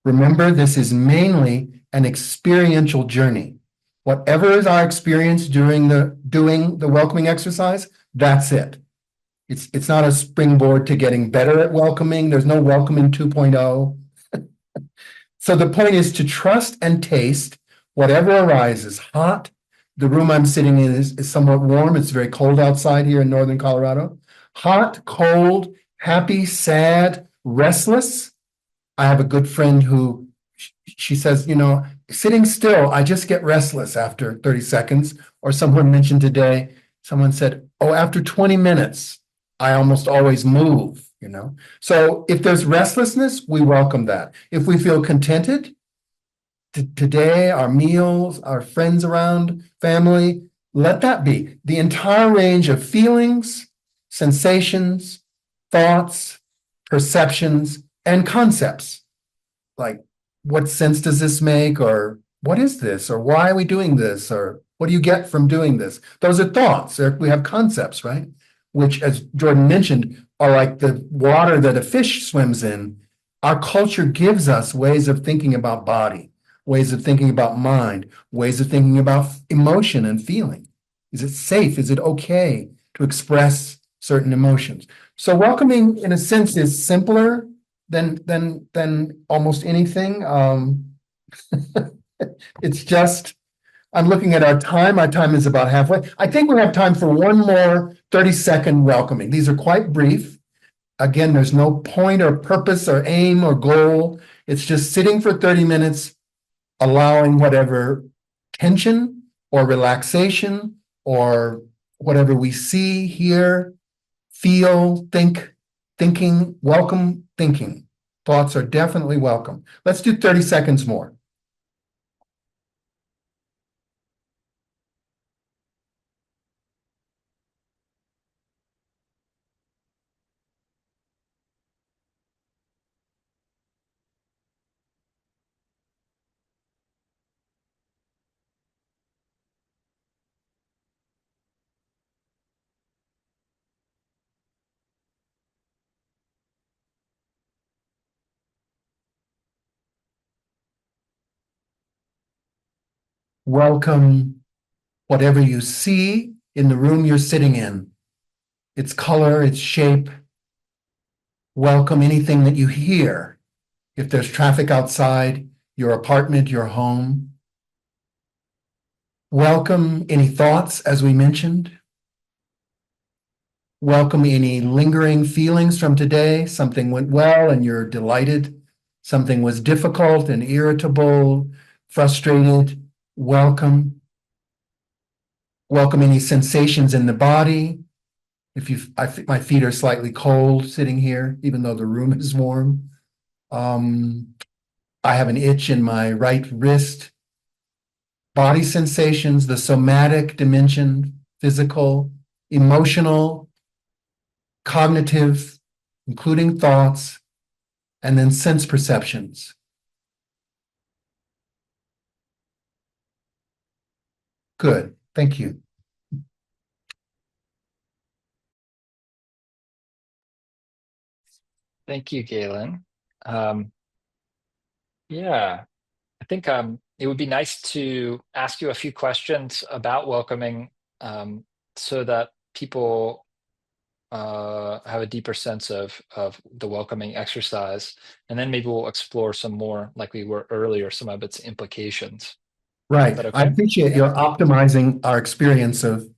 Remember, this is mainly an experiential journey. Whatever is our experience during doing the welcoming exercise, that's it. It's not a springboard to getting better at welcoming. There's no welcoming 2.0. So the point is to trust and taste whatever arises. Hot. The room I'm sitting in is somewhat warm. It's very cold outside here in northern Colorado. Hot, cold, happy, sad, restless. I have a good friend who she says, sitting still, I just get restless after 30 seconds. Or someone mentioned today, someone said, oh, after 20 minutes, I almost always move. So if there's restlessness, we welcome that. If we feel contented, today, our meals, our friends around, family, let that be. The entire range of feelings, sensations, thoughts, perceptions, and concepts. Like, what sense does this make? Or what is this? Or why are we doing this? Or what do you get from doing this? Those are thoughts. We have concepts, right? Which, as Jordan mentioned, are like the water that a fish swims in. Our culture gives us ways of thinking about body, ways of thinking about mind, ways of thinking about emotion and feeling. Is it safe? Is it okay to express certain emotions? So welcoming, in a sense, is simpler than almost anything. It's just, I'm looking at our time. Our time is about halfway. I think we have time for one more 30-second welcoming. These are quite brief. Again, there's no point or purpose or aim or goal. It's just sitting for 30 minutes, allowing whatever tension or relaxation or whatever we see, hear, feel, thinking, welcome thinking. Thoughts are definitely welcome. Let's do 30 seconds more. Welcome whatever you see in the room you're sitting in, its color, its shape. Welcome anything that you hear. If there's traffic outside your apartment, your home. Welcome any thoughts, as we mentioned. Welcome any lingering feelings from today. Something went well and you're delighted. Something was difficult and irritable, frustrated. Welcome. Welcome any sensations in the body. My feet are slightly cold sitting here, even though the room is warm. I have an itch in my right wrist. Body sensations, the somatic dimension, physical, emotional, cognitive, including thoughts, and then sense perceptions. Good. Thank you. Thank you, Gaylon. Yeah, I think it would be nice to ask you a few questions about welcoming so that people have a deeper sense of the welcoming exercise, and then maybe we'll explore some more, like we were earlier, some of its implications. Is that Right. I okay? appreciate Yeah. your optimizing our experience of.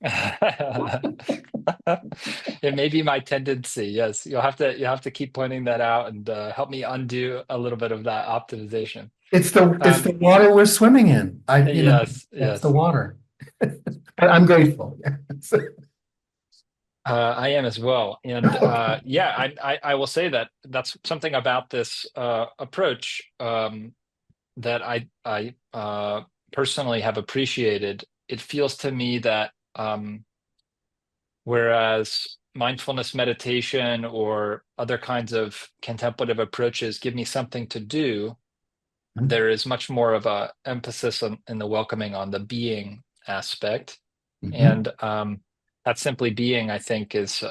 It may be my tendency. Yes, you'll have to keep pointing that out and help me undo a little bit of that optimization. It's the Um, water we're swimming in. yes, That's the yes. water. I'm grateful. I am as well, and yeah, I will say that that's something about this approach that I personally have appreciated. It feels to me that whereas mindfulness meditation or other kinds of contemplative approaches give me something to do, there is much more of a emphasis in the welcoming on the being aspect, Mhm, and that simply being, I think, is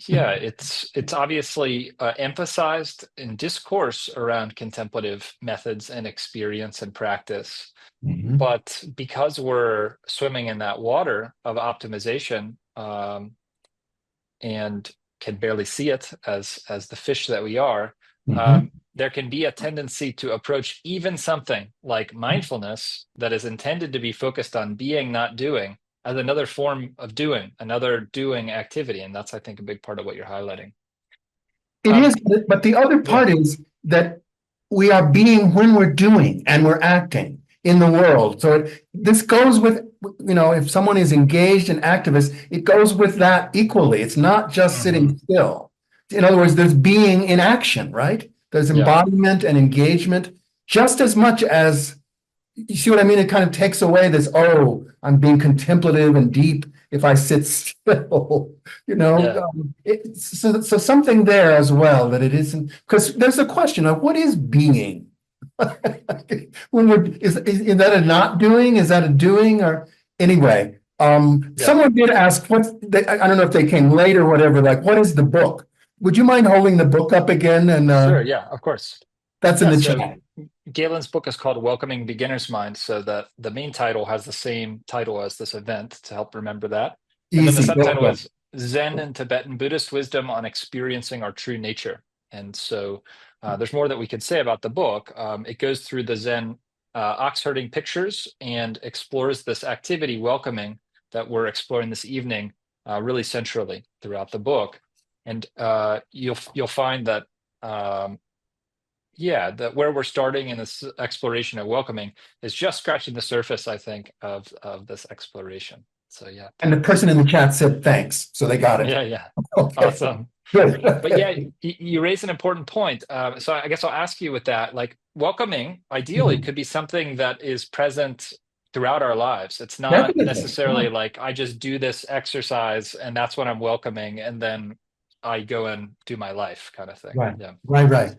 yeah, it's obviously emphasized in discourse around contemplative methods and experience and practice. mhm, But because we're swimming in that water of optimization, and can barely see it as the fish that we are, mhm. there can be a tendency to approach even something like mindfulness that is intended to be focused on being, not doing, as another form of doing, another doing activity. And that's, I think, a big part of what you're highlighting. It Um, is, but the other yeah, part is that we are being when we're doing and we're acting in the world. So this goes with, if someone is engaged and activist, it goes with that equally. It's not just hmm, sitting still. In other words, there's being in action, right? There's yeah, embodiment and engagement just as much as, you see what I mean? It kind of takes away this, oh, I'm being contemplative and deep if I sit still, yeah, so something there as well that it isn't, because there's a question of what is being? When is that a not doing? Is that a doing? Or anyway, yeah. someone did ask I don't know if they came late or whatever, like, what is the book? Would you mind holding the book up again? And Sure, yeah, of course. that's in Yeah, the so chat. Galen's book is called Welcoming Beginner's Mind, so that the main title has the same title as this event to help remember that. And then the Easy, go subtitle ahead. is Zen and Tibetan Buddhist Wisdom on Experiencing Our True Nature. And so there's more that we could say about the book. It goes through the Zen ox herding pictures and explores this activity, welcoming, that we're exploring this evening, really centrally throughout the book. And you'll find that um, yeah, that where we're starting in this exploration of welcoming is just scratching the surface, I think, of this exploration. So yeah, And the thanks. person in the chat said thanks, so they got it. Yeah, yeah, Okay, awesome. good. But yeah, Okay. you raise an important point. So I guess I'll ask you with that, like welcoming, ideally, Mhm. could be something that is present throughout our lives. It's not Definitely. Yeah. necessarily like I just do this exercise and that's what I'm welcoming, and then I go and do my life kind of thing. Right, Yeah. right, right.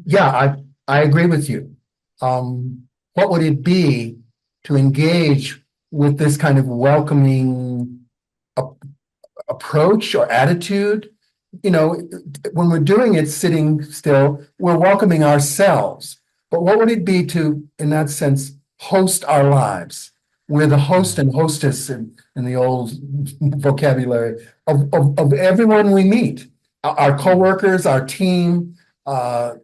Yeah, I agree with you. What would it be to engage with this kind of welcoming a- approach or attitude? You know, when we're doing it sitting still, we're welcoming ourselves. But what would it be to, in that sense, host our lives? We're the host Mhm. and hostess in the old vocabulary of everyone we meet, our Mhm. coworkers, our team, uh,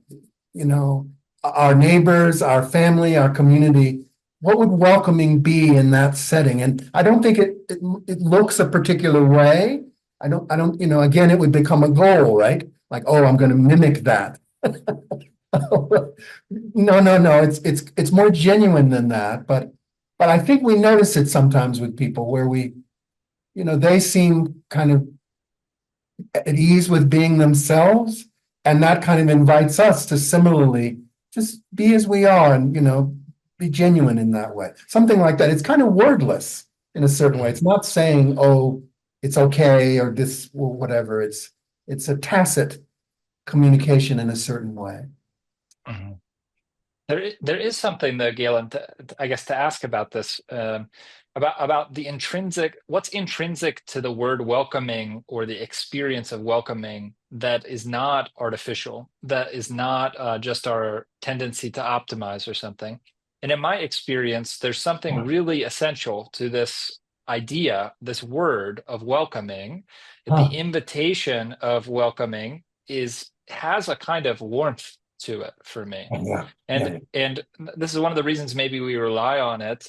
you know, our neighbors, our family, our community. What would welcoming be in that setting? And I don't think it looks a particular way. I don't, again, it would become a goal, right? Like, oh, I'm going to mimic that. No, no, no. It's more genuine than that. But I think we notice it sometimes with people where they seem kind of at ease with being themselves. And that kind of invites us to similarly just be as we are and, be genuine in that way. Something like that. It's kind of wordless in a certain way. It's Mhm. not saying, oh, it's okay or this or whatever. It's a tacit communication in a certain way. Mhm. There is something though, Galen, I guess to ask about this, about the intrinsic, what's intrinsic to the word welcoming or the experience of welcoming that is not artificial, that is not just our tendency to optimize or something. And in my experience, there's something really essential to this idea, this word of welcoming, the Huh. invitation of welcoming has a kind of warmth to it for me. Yeah. And Yeah. and this is one of the reasons maybe we rely on it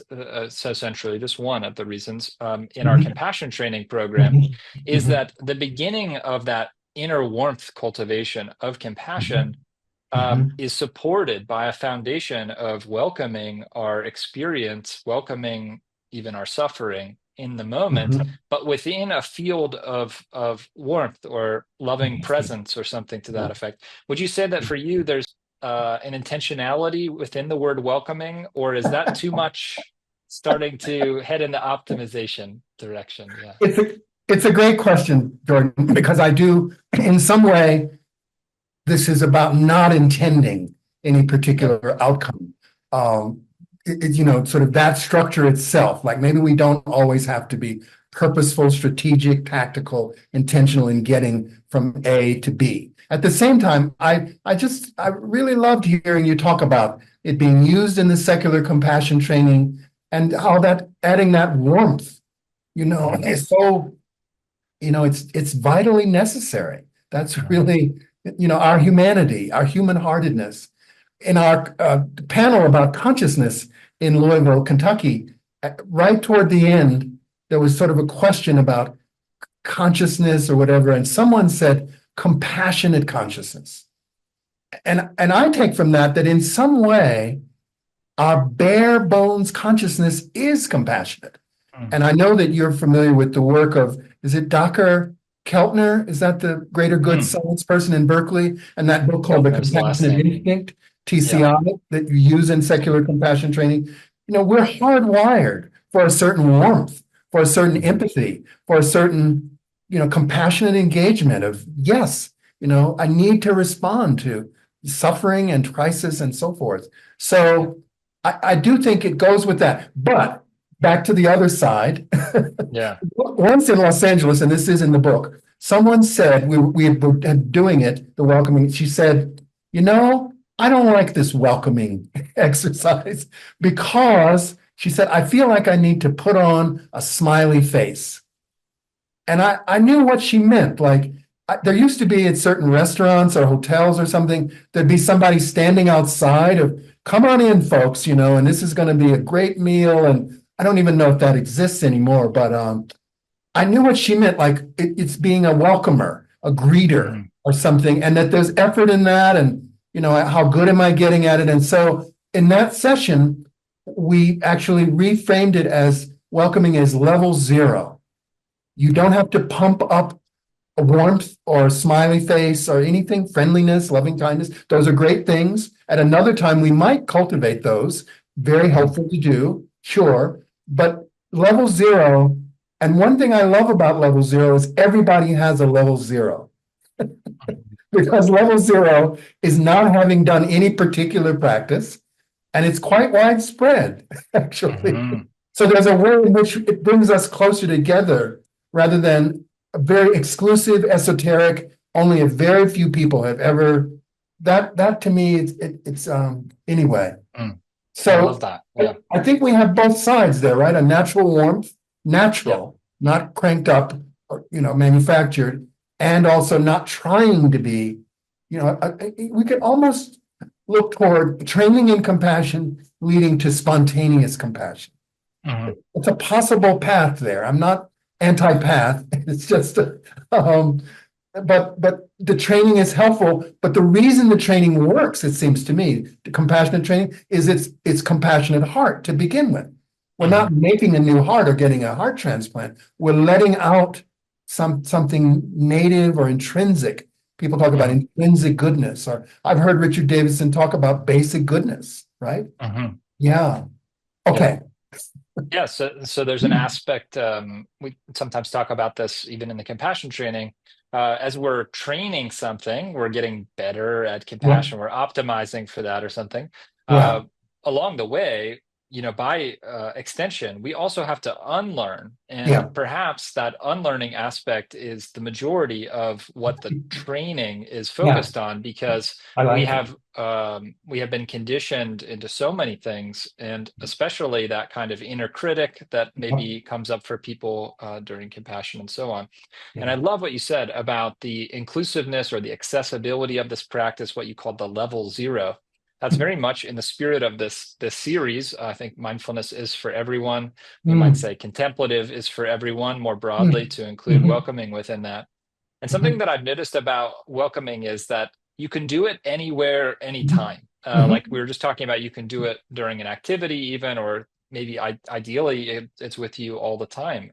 so centrally, just one of the reasons in our Mhm. compassion training program, Mhm. is Mhm. that the beginning of that inner warmth cultivation of compassion Mhm. Mhm. is supported by a foundation of welcoming our experience, welcoming even our suffering in the moment, Mhm. but within a field of warmth or loving Mhm. presence or something to that Yeah. effect. Would you say that for you, there's an intentionality within the word welcoming, or is that too much starting to head in the optimization direction? Yeah. It's a it's a great question, Jordan, because I do, in some way, this is about not intending any Okay. particular outcome. Um, sort of that structure itself, like maybe we don't always have to be purposeful, strategic, tactical, intentional in getting from A to B. At the same time, I really loved hearing you talk about it being used in the secular compassion training and how that adding that warmth, Mhm. is so, it's vitally necessary. That's Mhm. really, our humanity, our human heartedness. In our panel about consciousness in Louisville, Kentucky, right toward the end, there was sort of a question about consciousness or whatever, and someone said compassionate consciousness. And I take from that in some way, our bare bones consciousness is compassionate. Mm. And I know that you're familiar with the work of, is it Dr. Keltner? Is that the greater good Mm. science person in Berkeley? And that book called The Keltner's the last Compassionate name. Instinct, Yeah. TCI, that you use in secular compassion training. We're hardwired for a certain warmth, for a certain Mhm. empathy, for a certain, compassionate engagement of, yes, I need to respond to suffering and crisis and so forth. Yeah. So I do think it goes with that. But back to the other side. Yeah. Once in Los Angeles, and this is in the book, someone said, we were doing it, the welcoming. She said, I don't like this welcoming exercise because she said, I feel like I need to put on a smiley face. And I knew what she meant. Like, there used to be at certain restaurants or hotels or something, there'd be somebody standing outside of, come on in, folks, and this is going to be a great meal. And I don't even know if that exists anymore, but I knew what she meant. Like, it's being a welcomer, a greeter Mhm. or something, and that there's effort in that. And, how good am I getting at it? And so in that session, we actually reframed it as welcoming as level zero. You don't have to pump up a warmth or a smiley face or anything, friendliness, loving kindness. Those are great things. At another time, we might cultivate those. Very Mhm. helpful to do, sure. But level zero, and one thing I love about level zero is everybody has a level zero because level zero is not having done any particular practice, and it's quite widespread, actually. Mhm. So there's a way in which it brings us closer together rather than a very exclusive, esoteric, only a very few people have ever. That to me, it's anyway. Mm. I love So that. Yeah. I think we have both sides there, right? A natural warmth, Yeah. natural, not cranked up or, manufactured, and also not trying to be, we could almost look toward training in compassion leading to spontaneous compassion. Mhm. It's a possible path there. I'm not anti-path. It's just, um, but the training is helpful. But the reason the training works, it seems to me, the compassionate training is it's compassionate heart to begin with. We're not Mhm. making a new heart or getting a heart transplant. We're letting out something native or intrinsic. People talk about Mhm. intrinsic goodness, or I've heard Richard Davidson talk about basic goodness, right? Mhm. Yeah. Yeah. Okay. Yeah. So there's an aspect, we sometimes talk about this even in the compassion training. As we're training something, we're getting better at Yeah. compassion, we're optimizing for that or something. Yeah. Uh, Along the way, by extension, we also have to unlearn. And Yeah, perhaps that unlearning aspect is the majority of what the training is yeah, focused on, because I we like that. have we have been conditioned into so many things, and especially that kind of inner critic that Yep. maybe comes up for people during compassion and so on. And I Yeah. love what you said about the inclusiveness or the accessibility of this practice, what you called the level zero. That's very much in the spirit of this series. I think mindfulness is for everyone. We might Mm, say contemplative is for everyone more broadly, mm, to include mhm, welcoming within that. And something mhm, that I've noticed about welcoming is that you can do it anywhere, mhm, anytime. Like we mhm, were just talking about, you can do it during an activity, even, or maybe ideally it's with you all the time.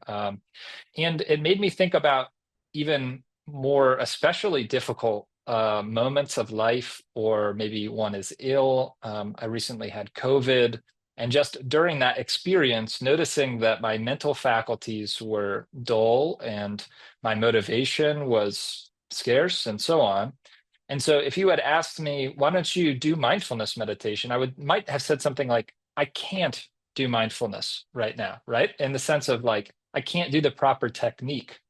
And it made me think about even more, especially difficult moments of life, or maybe one is ill. I recently had COVID. And just during that experience, noticing that my mental faculties were dull and my motivation was scarce and so on. And so if you had asked me, why don't you do mindfulness meditation? I would might have said something like, I can't do mindfulness right now, right? In the sense of like, I can't do the proper technique.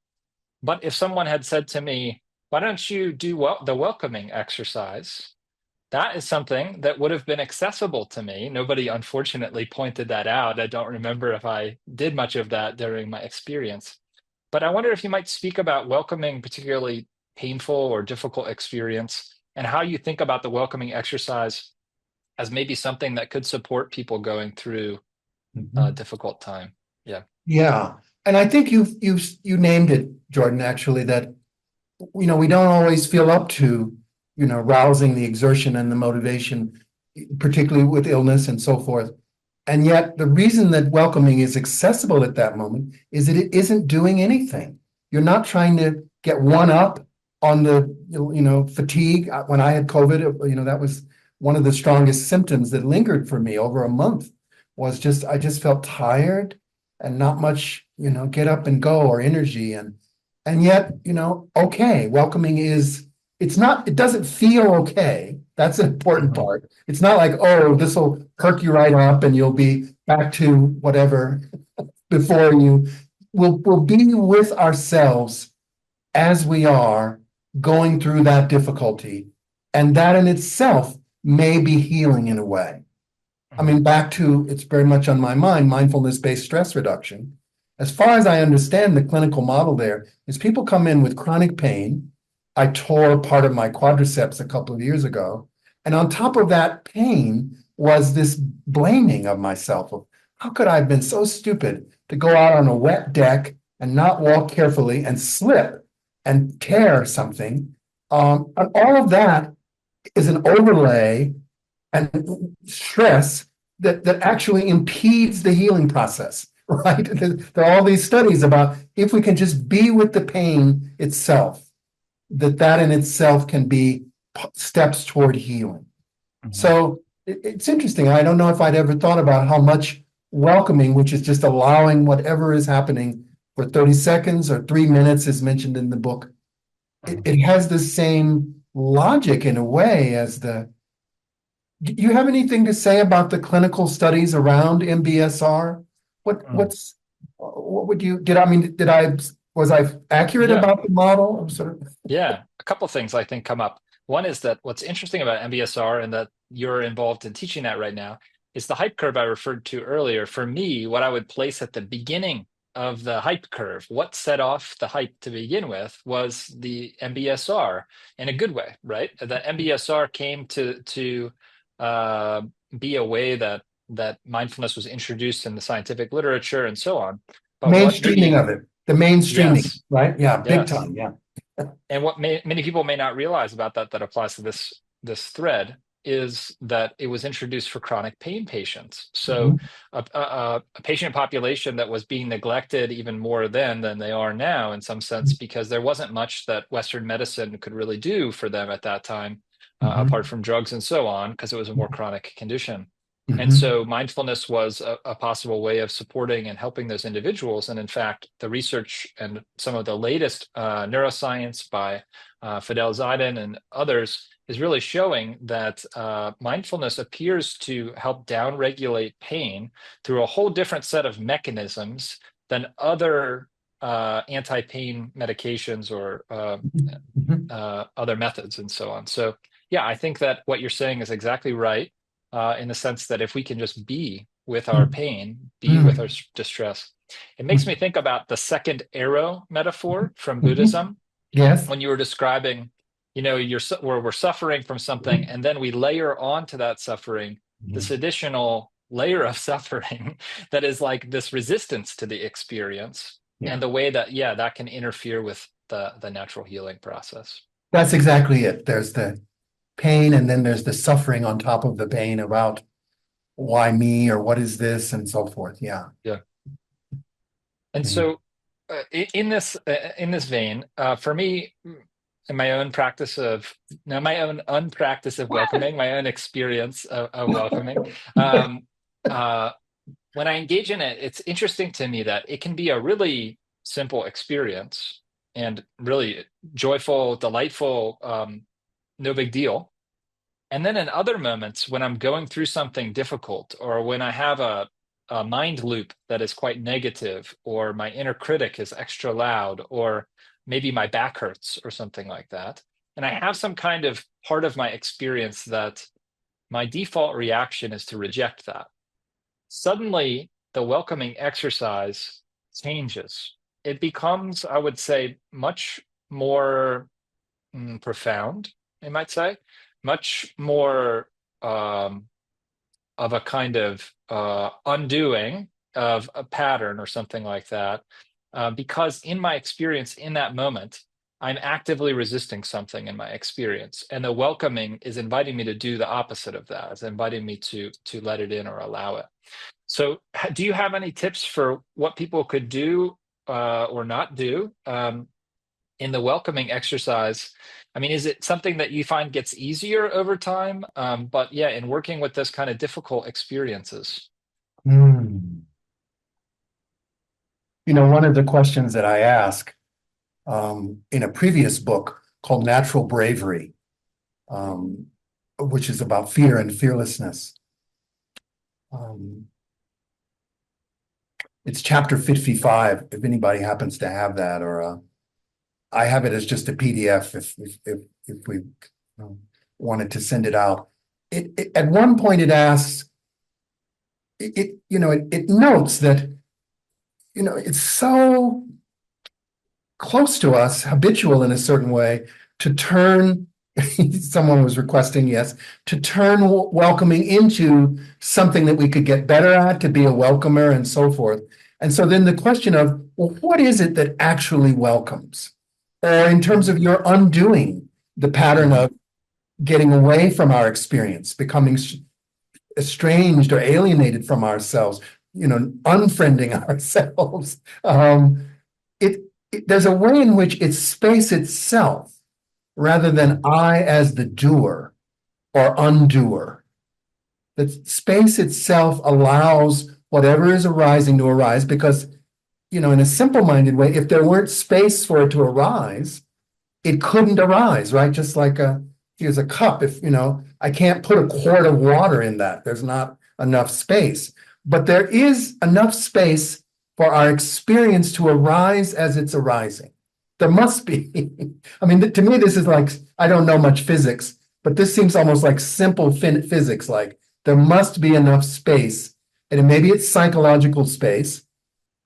But if someone had said to me, why don't you do the welcoming exercise? That is something that would have been accessible to me. Nobody, unfortunately, pointed that out. I don't remember if I did much of that during my experience. But I wonder if you might speak about welcoming particularly painful or difficult experience, and how you think about the welcoming exercise as maybe something that could support people going through a mhm. difficult time. Yeah. Yeah. And I think you named it, Jordan, actually, that we don't always feel up to, rousing the exertion and the motivation, particularly with illness and so forth. And yet the reason that welcoming is accessible at that moment is that it isn't doing anything. You're not trying to get one up on the, fatigue. When I had COVID, that was one of the strongest symptoms that lingered for me over a month, was just, I just felt tired and not much, get up and go or energy. And yet, okay, welcoming is, it doesn't feel okay. That's an important Mhm. part. It's not like, oh, this will perk you right up and you'll be back to whatever before you. We'll be with ourselves as we are going through that difficulty. And that in itself may be healing in a way. I Mhm. mean, back to, it's very much on my mind, mindfulness-based stress reduction. As far as I understand, the clinical model there is people come in with chronic pain. I tore part of my quadriceps a couple of years ago. And on top of that pain was this blaming of myself of, how could I have been so stupid to go out on a wet deck and not walk carefully and slip and tear something? And all of that is an overlay and stress that actually impedes the healing process, right? There are all these studies about, if we can just be with the pain itself, that in itself can be steps toward healing. Mhm. So it's interesting. I don't know if I'd ever thought about how much welcoming, which is just allowing whatever is happening for 30 seconds or 3 minutes, is mentioned in the book. It, Mhm. it has the same logic in a way as the. Do you have anything to say about the clinical studies around MBSR? Mhm. What would you, was I accurate Yeah. about the model? I'm sort of, Yeah, a couple things I think come up. One is that what's interesting about MBSR, and that you're involved in teaching that right now, is the hype curve I referred to earlier. For me, what I would place at the beginning of the hype curve, what set off the hype to begin with, was the MBSR in a good way, right? That MBSR came to uh, be a way that mindfulness was introduced in the scientific literature and so on. But what mainstreaming maybe, of it, the mainstreaming, yes, right? Yeah, big yes. time. Yeah. And what many people may not realize about that applies to this thread is that it was introduced for chronic pain patients. So Mhm, a patient population that was being neglected even more then than they are now, in some sense, because there wasn't much that Western medicine could really do for them at that time, apart mhm, from drugs and so on, because it was a more chronic condition. And Mhm. so mindfulness was a possible way of supporting and helping those individuals. And in fact, the research and some of the latest neuroscience by Fidel Zidane and others is really showing that mindfulness appears to help downregulate pain through a whole different set of mechanisms than other anti-pain medications or Mhm. other methods and so on. So, yeah, I think that what you're saying is exactly right, in the sense that if we can just be with our pain, be with our Mhm. distress. It makes me think about the second arrow metaphor from Mhm. Buddhism Yes. when you were describing, where we're suffering from something, and then we layer onto that suffering this additional layer of suffering that is like this resistance to the experience, Yeah. and the way that, yeah, that can interfere with the natural healing process. That's exactly it. There's the pain, and then there's the suffering on top of the pain about why me or what is this and so forth. Yeah. Yeah. And Mhm. so, in this vein, for me, in my own practice of now, my own unpractice of welcoming, my own experience of welcoming, um, uh, when I engage in it, it's interesting to me that it can be a really simple experience and really joyful, delightful, no big deal. And then in other moments, when I'm going through something difficult, or when I have a mind loop that is quite negative, or my inner critic is extra loud, or maybe my back hurts or something like that, and I have some kind of part of my experience that my default reaction is to reject that, suddenly the welcoming exercise changes. It becomes, I would say, much more profound, I might say, much more um, of a kind of undoing of a pattern or something like that. Because in my experience in that moment, I'm actively resisting something in my experience, and the welcoming is inviting me to do the opposite of that. It's inviting me to let it in or allow it. So, do you have any tips for what people could do or not do in the welcoming exercise? I mean, is it something that you find gets easier over time? But yeah, in working with this kind of difficult experiences. Hmm. One of the questions that I ask in a previous book called Natural Bravery, um, which is about fear and fearlessness. Um, it's chapter 55, if anybody happens to have that, or I have it as just a PDF if we wanted to send it out. At one point it asks, it notes that, it's so close to us, habitual in a certain way, to turn, someone was requesting, yes, to turn welcoming into something that we could get better at, to be a welcomer and so forth. And so then the question of, well, what is it that actually welcomes? Or in terms of your undoing the pattern Mhm. of getting away from our experience, becoming estranged or alienated from ourselves, unfriending ourselves. It, there's a way in which it's space itself rather than I as the doer or undoer. That space itself allows whatever is arising to arise because, in a simple-minded way, if there weren't space for it to arise, it couldn't arise, right? Just like here's a cup. If, I can't put a quart of water in that. There's not enough space. But there is enough space for our experience to arise as it's arising. There must be. I mean, to me, this is like, I don't know much physics, but this seems almost like simple physics. Like there must be enough space, and maybe it's psychological space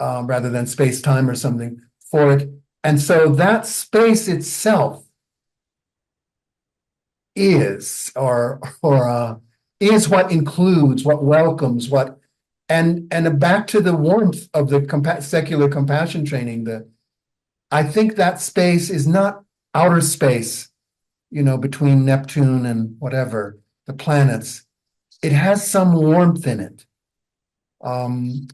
rather than space time or something for it. And so that space itself is, is what includes, what welcomes, and back to the warmth of the secular compassion training. I think that space is not outer space, between Neptune and whatever the planets. It has some warmth in it.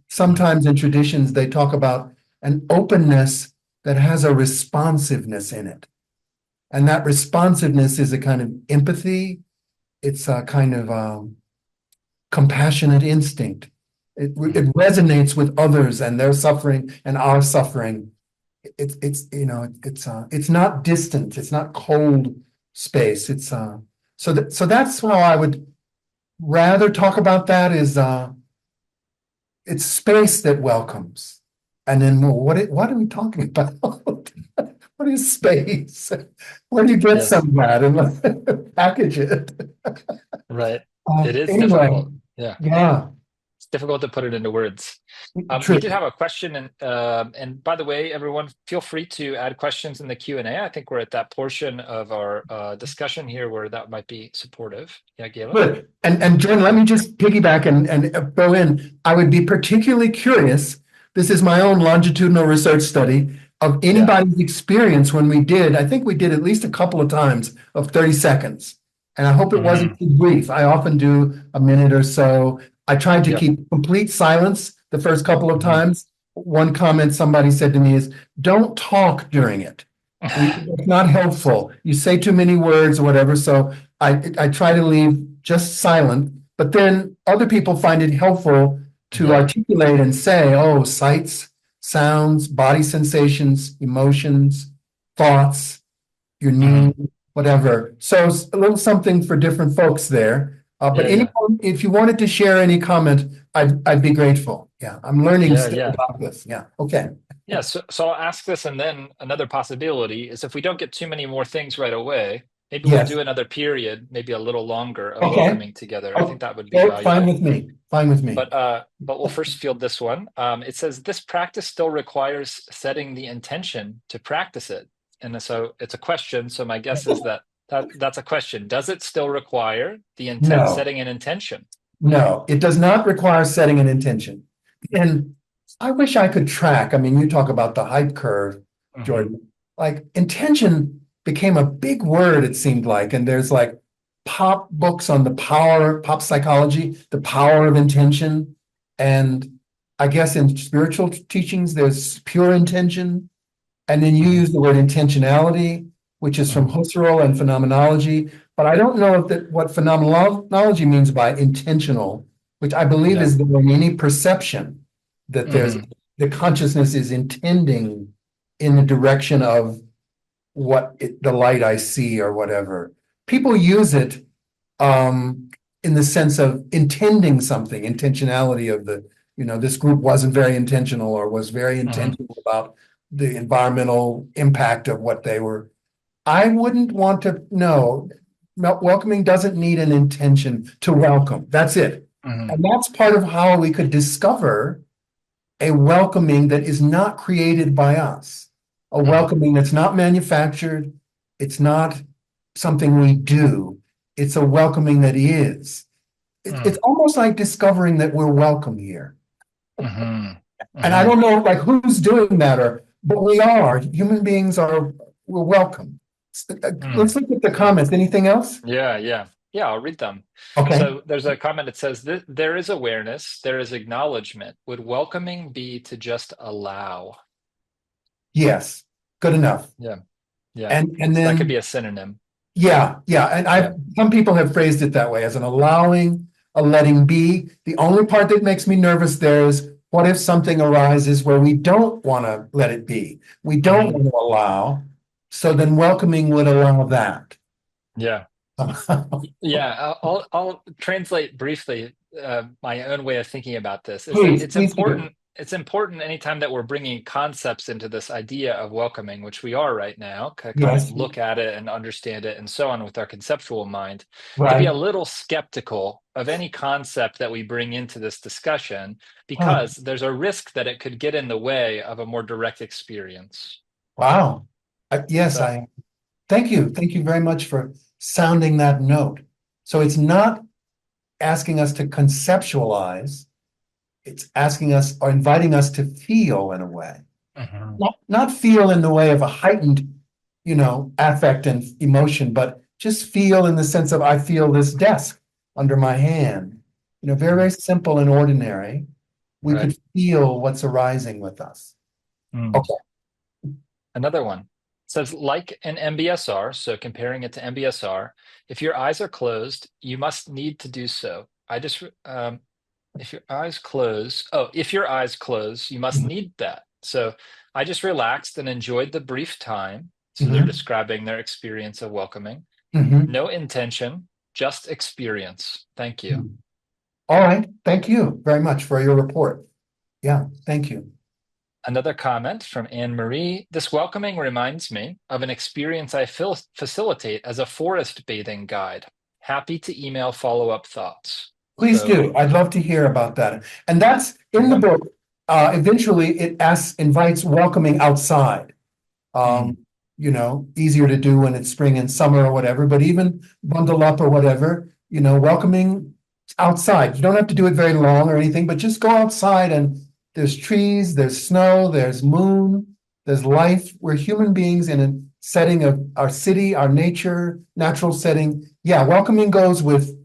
Sometimes in traditions they talk about an openness that has a responsiveness in it. And that responsiveness is a kind of empathy. It's a kind of compassionate instinct. It resonates with others and their suffering and our suffering. It's not distant. It's not cold space. So that's how I would rather talk about that is it's space that welcomes. And then what are we talking about? What is space? Where do you get Yes. some of that and package it? Right. It is Anyway, difficult. Yeah. yeah, It's difficult to put it into words. We true. did have a question, and by the way, everyone, feel free to add questions in the Q&A. I think we're at that portion of our discussion here where that might be supportive. Yeah, Galen? Good. And Jordan, let Yeah. me just piggyback and throw in. I would be particularly curious. This is my own longitudinal research study of Yeah. anybody's experience when we did. I think we did at least a couple of times of 30 seconds. And I hope it wasn't Mhm. too brief. I often do a minute or so. I tried to Yep. keep complete silence the first couple of Mhm. times. One comment somebody said to me is, don't talk during it. It's not helpful. You say too many words or whatever. So I try to leave just silent, but then other people find it helpful to Yep. articulate and say, oh, sights, sounds, body sensations, emotions, thoughts, your Mhm. need, whatever. So it's a little something for different folks there. But Yeah, yeah. anyone, if you wanted to share any comment, I'd be grateful. Yeah, I'm learning Yeah, still yeah. about this. Yeah, okay. Yeah, so I'll ask this, and then another possibility is if we don't get too many more things right away, maybe we'll Yes. do another period, maybe a little longer of Okay. welcoming together. I think Oh, that would be oh, fine valuable. with me. Fine with me. But we'll first field this one. It says this practice still requires setting the intention to practice it. And so it's a question. So my guess is that's a question. Does it still require the No. setting an intention? No, it does not require setting an intention. And I wish I could track. I mean, you talk about the hype curve, Hmm. Jordan. Like intention became a big word, it seemed like. And there's like pop books on the power, pop psychology, the power of intention. And I guess in spiritual teachings, there's pure intention. And then you Hmm. use the word intentionality, which is from Hmm. Husserl and phenomenology. But I don't know if that what phenomenology means by intentional, which I believe Yeah. is there any perception that there's Hmm. the consciousness is intending in the direction of the light I see or whatever. People use it in the sense of intending something, intentionality of this group wasn't very intentional or was very Hmm. intentional about the environmental impact of what they were. I wouldn't want to know. Welcoming doesn't need an intention to welcome. That's it. Hmm. And that's part of how we could discover a welcoming that is not created by us, a Hmm. welcoming that's not manufactured. It's not something we do. It's a welcoming that is. It's almost like discovering that we're welcome here. Hmm. And I Hmm. don't know like who's doing that but we are. Human beings we're welcome. Hmm. Let's look at the comments. Anything else? Yeah, yeah. Yeah, I'll read them. Okay. So there's a comment that says there is awareness, there is acknowledgement. Would welcoming be to just allow? Yes. Good enough. Yeah, yeah. And So that could then be a synonym. yeah. And Yeah. some people have phrased it that way as an allowing, a letting be. The only part that makes me nervous there is what if something arises where we don't want to let it be? We don't Hmm. want to allow. So then welcoming would allow that. Yeah. Yeah, I'll translate briefly my own way of thinking about this. Is that Please, please do. it's important anytime that we're bringing concepts into this idea of welcoming, which we are right now, to kind of Yes, look at it and understand it and so on with our conceptual mind, to be a right. little skeptical of any concept that we bring into this discussion, Huh. because there's a risk that it could get in the way of a more direct experience. Wow. Yes, So, I thank you. Thank you very much for sounding that note. So it's not asking us to conceptualize, it's asking us or inviting us to feel in a way. mhm. Not feel in the way of a heightened, affect and emotion, but just feel in the sense of I feel this desk under my hand. Very, very Mhm. simple and ordinary. We Right. could feel what's arising with us. Mm. Okay. Another one says, like an MBSR, so comparing it to MBSR, if your eyes are closed, you must need to do so. if your eyes close, oh, if your eyes close, you must need that. So I just relaxed and enjoyed the brief time. So they're Mhm. describing their experience of welcoming. Mhm. No intention, just experience. Thank you. Mhm. All right. Thank you very much for your report. Yeah, thank you. Another comment from Anne Marie. This welcoming reminds me of an experience I facilitate as a forest bathing guide. Happy to email follow-up thoughts. Please So, do. I'd love to hear about that. And that's in the yeah. book. Eventually, it invites welcoming outside. Mm, Um, easier to do when it's spring and summer or whatever, but even bundle up or whatever, welcoming outside. You don't have to do it very long or anything, but just go outside and there's trees, there's snow, there's moon, there's life. We're human beings in a setting of our city, our nature, natural setting. Yeah, welcoming goes with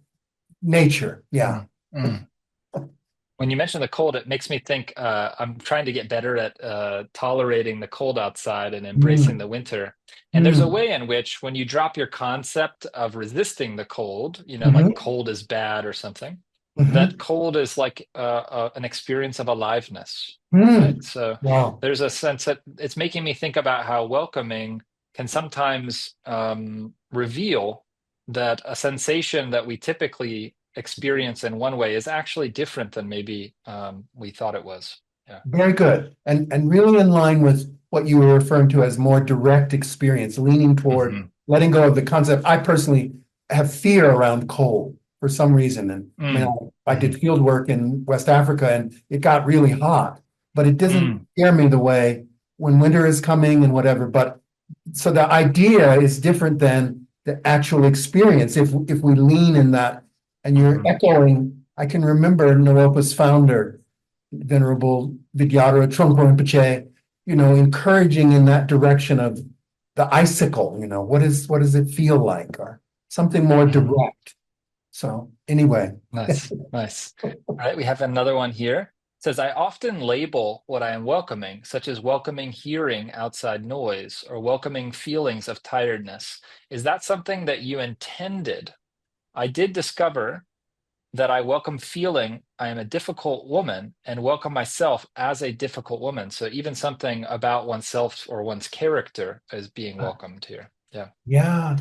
nature. Yeah. mm, mm. When you mention the cold, it makes me think I'm trying to get better at tolerating the cold outside and embracing Mm, the winter. And there's a mm, way in which, when you drop your concept of resisting the cold, like mhm, cold is bad or something, that mhm, cold is like an experience of aliveness, right? mm. So Wow. there's a sense that it's making me think about how welcoming can sometimes reveal that a sensation that we typically experience in one way is actually different than maybe we thought it was. Yeah. Very good. And really in line with what you were referring to as more direct experience, leaning toward Hmm. letting go of the concept. I personally have fear around cold for some reason. And I mean, Mm. I Hmm. did field work in West Africa and it got really hot, but it doesn't Mm. scare me the way when winter is coming and whatever. But so the idea is different than the actual experience if we lean in that. And you're Hmm. echoing, I can remember Naropa's founder, Venerable Vidyadhara Trungpa Rinpoche, encouraging in that direction of the icicle, what does it feel like? Or something more Hmm. direct. So anyway, Nice, nice. All right, we have another one here. It says, I often label what I am welcoming, such as welcoming hearing outside noise or welcoming feelings of tiredness. Is that something that you intended? I did discover that I welcome feeling I am a difficult woman and welcome myself as a difficult woman. So even something about oneself or one's character is being welcomed here. Yeah. yeah,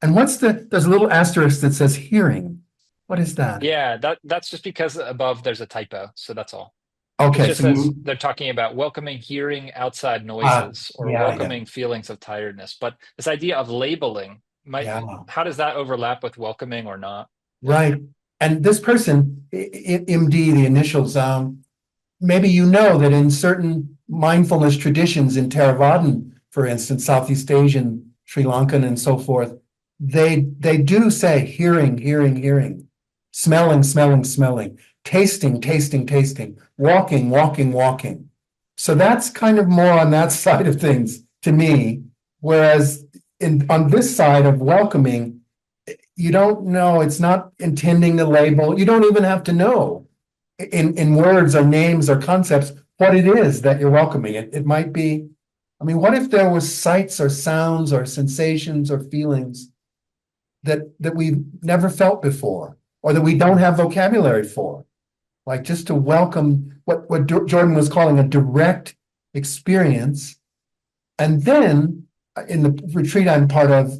and there's a little asterisk that says hearing. What is that? Yeah, that's just because above there's a typo. So that's all. It Okay, just so says they're talking about welcoming hearing outside noises or yeah, yeah, welcoming feelings of tiredness. But this idea of labeling yeah. how does that overlap with welcoming or not? Yeah. Right. And this person, MD, the initials, maybe you know that in certain mindfulness traditions in Theravadan, for instance, Southeast Asian, Sri Lankan, and so forth, they do say hearing, hearing, hearing, smelling, smelling, smelling, tasting, tasting, tasting, walking, walking, walking. So that's kind of more on that side of things to me. Whereas on this side of welcoming, you don't know, it's not intending to label. You don't even have to know in words or names or concepts what it is that you're welcoming. It might be, I mean, what if there was sights or sounds or sensations or feelings that we've never felt before or that we don't have vocabulary for? Like just to welcome what Jordan was calling a direct experience. And then in the retreat I'm part of,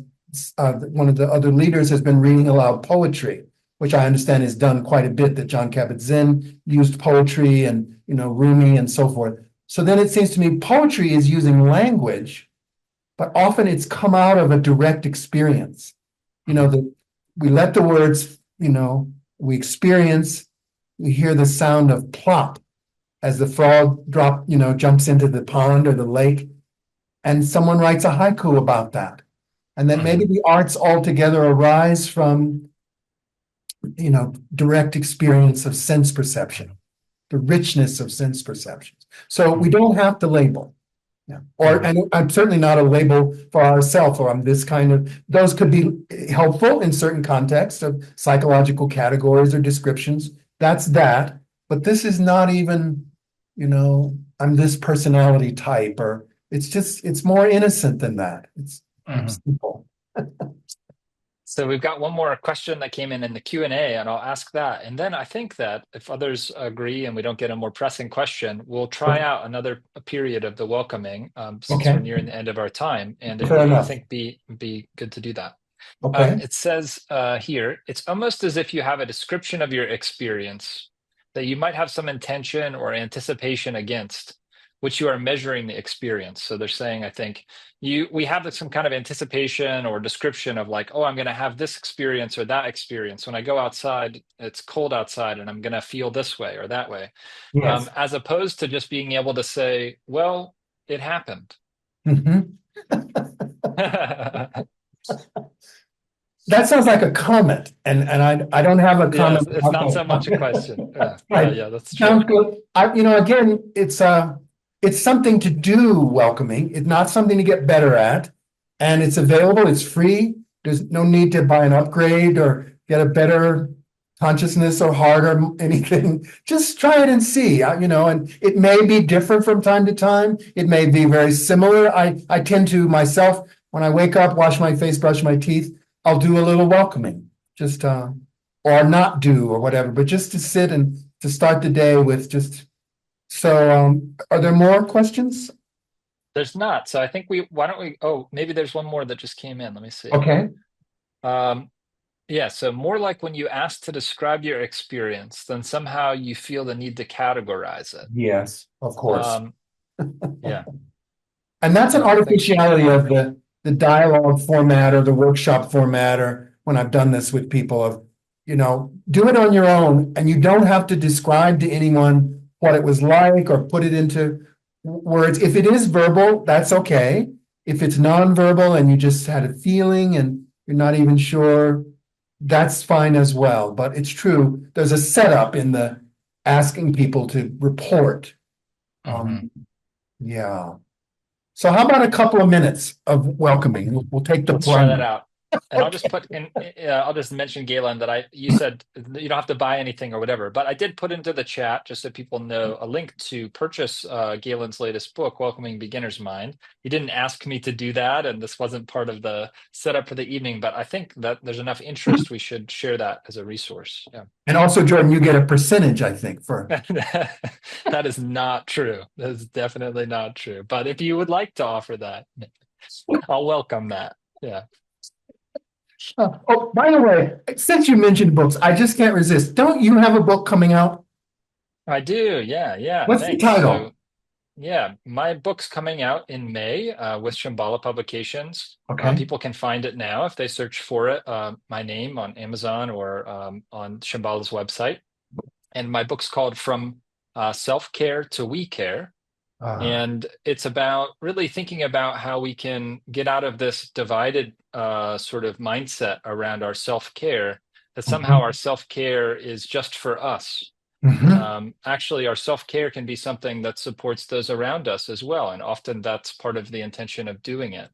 one of the other leaders has been reading aloud poetry, which I understand is done quite a bit, that John Kabat-Zinn used poetry and, Rumi and so forth. So then it seems to me poetry is using language, but often it's come out of a direct experience. Mhm. That we let the words, we experience, we hear the sound of plop as the frog jumps into the pond or the lake, and someone writes a haiku about that. And then maybe Mhm. the arts altogether arise from, direct experience of sense perception, the richness of sense perceptions. So we Mhm. don't have to label. Yeah. Mhm. And I'm certainly not a label for ourselves, or I'm this kind of, those could be helpful in certain contexts of psychological categories or descriptions. That's that. But this is not even, I'm this personality type, or it's more innocent than that. I'm Mhm. simple. So we've got one more question that came in the Q&A, and I'll ask that. And then I think that if others agree and we don't get a more pressing question, we'll try out another period of the welcoming, since we're Okay, nearing the end of our time. And it fair would, I enough. think, be good to do that. Okay. It says here, it's almost as if you have a description of your experience that you might have some intention or anticipation against, which you are measuring the experience. So they're saying, I think, we have some kind of anticipation or description of like, oh, I'm going to have this experience or that experience. When I go outside, it's cold outside and I'm going to feel this way or that way, Yes. as opposed to just being able to say, well, it happened. Mhm. That sounds like a comment, and I don't have a Yes, comment it's about not so much a that. question. Yeah, yeah, Right. yeah, that's true. Sounds good. Again, it's something to do welcoming. It's not something to get better at, and it's available. It's free. There's no need to buy an upgrade or get a better consciousness or heart or anything. Just try it and see. And it may be different from time to time. It may be very similar. I tend to myself when I wake up, wash my face, brush my teeth. I'll do a little welcoming, just or not do or whatever, but just to sit and to start the day with just so. Are there more questions? There's not. So I think why don't we, oh, maybe there's one more that just came in. Let me see. Okay. Um, yeah, so more like when you ask to describe your experience, then somehow you feel the need to categorize it. Yes, of course. Um, yeah, And that's an thanks. artificiality of the dialogue format or the workshop format, or when I've done this with people of, do it on your own and you don't have to describe to anyone what it was like or put it into words. If it is verbal, that's okay. If it's nonverbal and you just had a feeling and you're not even sure, that's fine as well. But it's true, there's a setup in the asking people to report. Hmm. Um, yeah. So how about a couple of minutes of welcoming? We'll take the Let's try that plunge. out. And I'll just Okay. put in, I'll just mention, Galen, that you said you don't have to buy anything or whatever, but I did put into the chat, just so people know, a link to purchase Galen's latest book, Welcoming Beginner's Mind. He didn't ask me to do that, and this wasn't part of the setup for the evening, but I think that there's enough interest, we should share that as a resource. Yeah. And also, Jordan, you get a percentage, I think, for. That is not true. That is definitely not true. But if you would like to offer that, I'll welcome that. Yeah. Oh, by the way, since you mentioned books, I just can't resist. Don't you have a book coming out? I do. Yeah. Yeah. What's the Thanks. So, title? yeah, my book's coming out in May with Shambhala Publications. Okay. People can find it now if they search for it, my name on Amazon or on Shambhala's website. And my book's called From Self-Care to We Care. Uh, And it's about really thinking about how we can get out of this divided sort of mindset around our self-care, that somehow our mhm, self-care is just for us. mhm, Actually, our self-care can be something that supports those around us as well. And often that's part of the intention of doing it.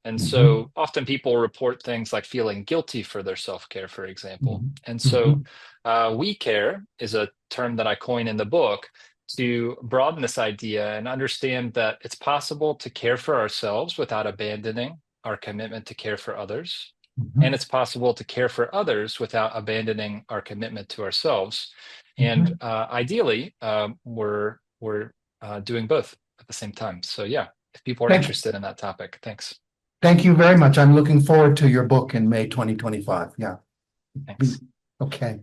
And mhm, so often people report things like feeling guilty for their self-care, for example. mhm, And so mhm, we care is a term that I coin in the book to broaden this idea and understand that it's possible to care for ourselves without abandoning our commitment to care for others. And mhm, it's possible to care for others without abandoning our commitment to ourselves. And mhm. ideally, we're doing both at the same time. So yeah, if people are Thank, interested in that topic, thanks. thank you very much. I'm looking forward to your book in May 2025. Yeah. Thanks. Okay.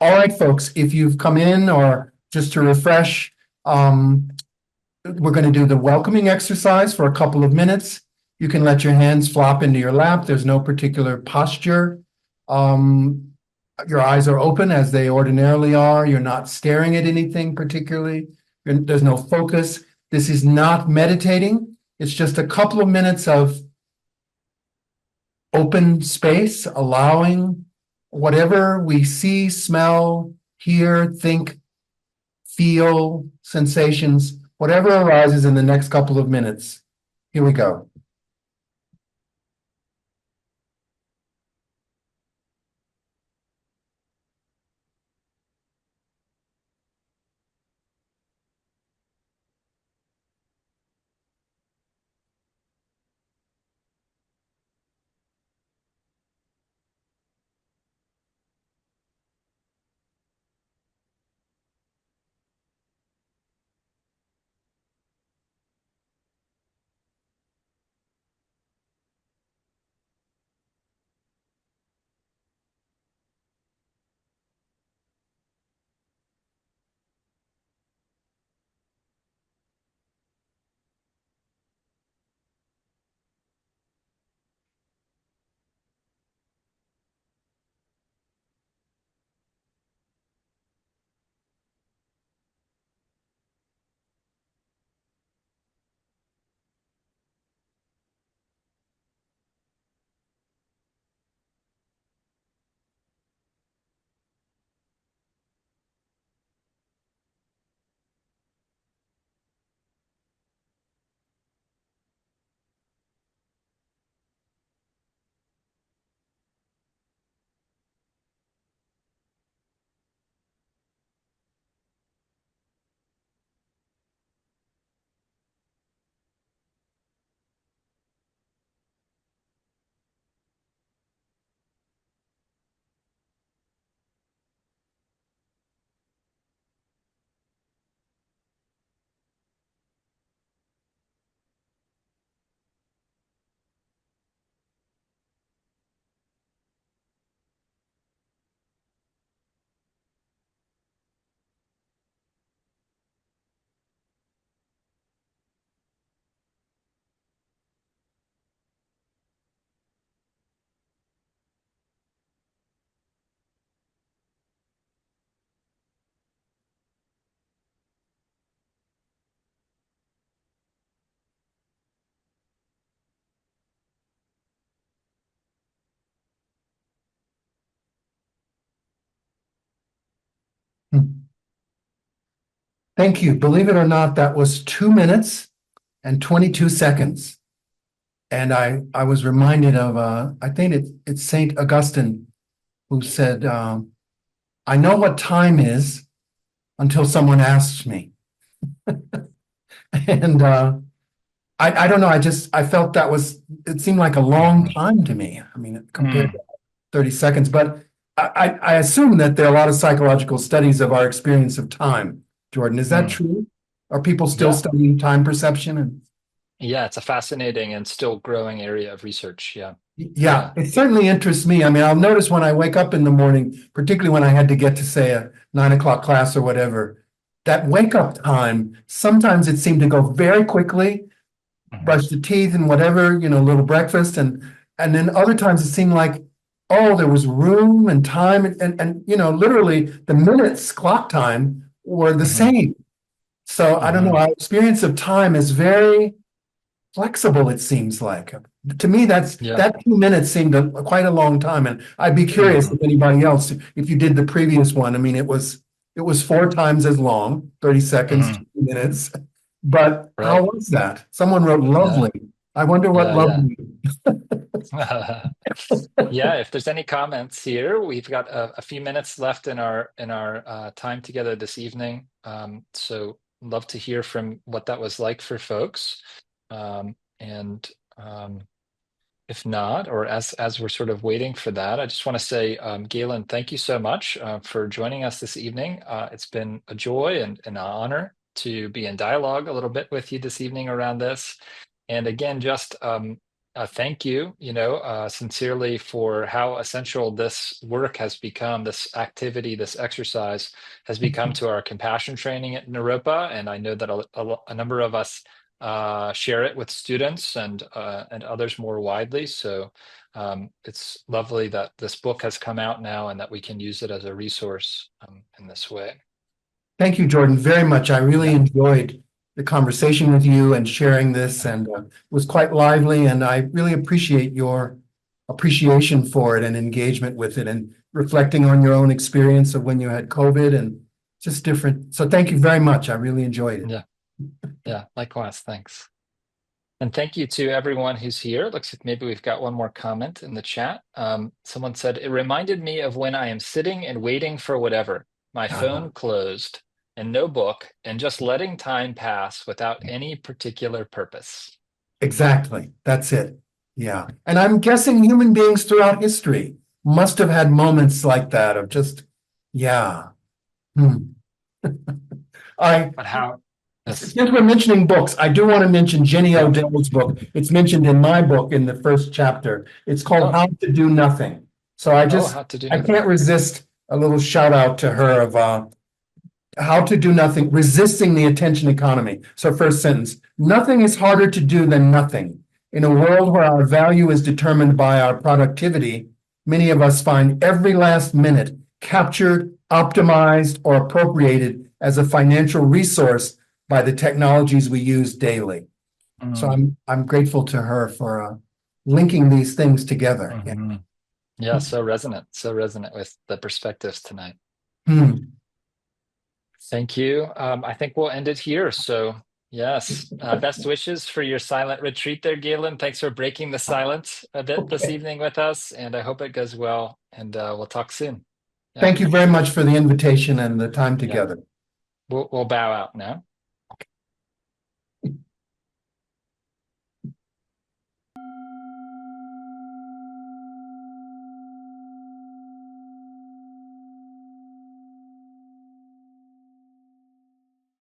All right, folks, if you've come in or just to refresh, we're going to do the welcoming exercise for a couple of minutes. You can let your hands flop into your lap. There's no particular posture. Um, your eyes are open as they ordinarily are. You're not staring at anything particularly. There's no focus. This is not meditating. It's just a couple of minutes of open space, allowing whatever we see, smell, hear, think, feel, sensations, whatever arises in the next couple of minutes. Here we go. Thank you. Believe it or not, that was 2 minutes and 22 seconds. And I was reminded of, I think it's Saint Augustine who said, I know what time is until someone asks me. And I don't know, I felt it seemed like a long Mhm. time to me. I mean, compared to Mm. 30 seconds, but I assume that there are a lot of psychological studies of our experience of time. Jordan, is that Mm. true? Are people still Yeah. studying time perception? And Yeah, it's a fascinating and still growing area of research. Yeah. yeah, Yeah. it certainly interests me. I mean, I'll notice when I wake up in the morning, particularly when I had to get to, say, a 9 o'clock class or whatever, that wake up time, sometimes it seemed to go very quickly, Mhm. brush the teeth and whatever, little breakfast. And then other times it seemed like, oh, there was room and time and literally the minutes, clock time were the Mhm. same. So I don't know, Mhm. our experience of time is very flexible, it seems like. To me, Yeah. that 2 minutes seemed quite a long time. And I'd be curious Mhm. if anybody else, if you did the previous one. I mean, it was 4 times as long, 30 seconds, Mhm. 2 minutes. But how Right. was that? Someone wrote Yeah. lovely. I wonder what Yeah. Yeah. lovely. Yeah, if there's any comments here, we've got a few minutes left in our time together this evening. So love to hear from what that was like for folks. And if not, or as we're sort of waiting for that, I just want to say, Galen, thank you so much for joining us this evening. It's been a joy and an honor to be in dialogue a little bit with you this evening around this. And again, just thank you, sincerely for how essential this work has become, this activity, this exercise has become to our compassion training at Naropa. And I know that a number of us share it with students and others more widely. So it's lovely that this book has come out now and that we can use it as a resource in this way. Thank you, Jordan, very much. I really Yeah. enjoyed the conversation with you and sharing this, and it was quite lively. And I really appreciate your appreciation for it and engagement with it, and reflecting on your own experience of when you had COVID and just different. So, thank you very much. I really enjoyed it. Yeah. Yeah. Likewise. Thanks. And thank you to everyone who's here. Looks like maybe we've got one more comment in the chat. Someone said, it reminded me of when I am sitting and waiting for whatever, my Uh, phone closed and no book, and just letting time pass without any particular purpose. exactly. That's it. Yeah. And I'm guessing human beings throughout history must have had moments like that of just, yeah. Hmm. I But how? Since Yes. we're mentioning books, I do want to mention Jenny Yeah. Odell's book. It's mentioned in my book in the first chapter. It's called Oh, How to Do Nothing. So oh, how to do I nothing. can't resist a little shout out to her of How to Do Nothing, Resisting the Attention Economy. So first sentence, nothing is harder to do than nothing. In a world where our value is determined by our productivity, many of us find every last minute captured, optimized, or appropriated as a financial resource by the technologies we use daily. So Mm, I'm grateful to her for linking these things together. Yeah. mhm. Yeah, so resonant with the perspectives tonight. Hmm. Thank you. I think we'll end it here. So, yes, best wishes for your silent retreat there, Galen. Thanks for breaking the silence a bit this Okay. evening with us, and I hope it goes well. And we'll talk soon. Yeah, Thank you very much for the invitation and the time yeah. together. We'll bow out now.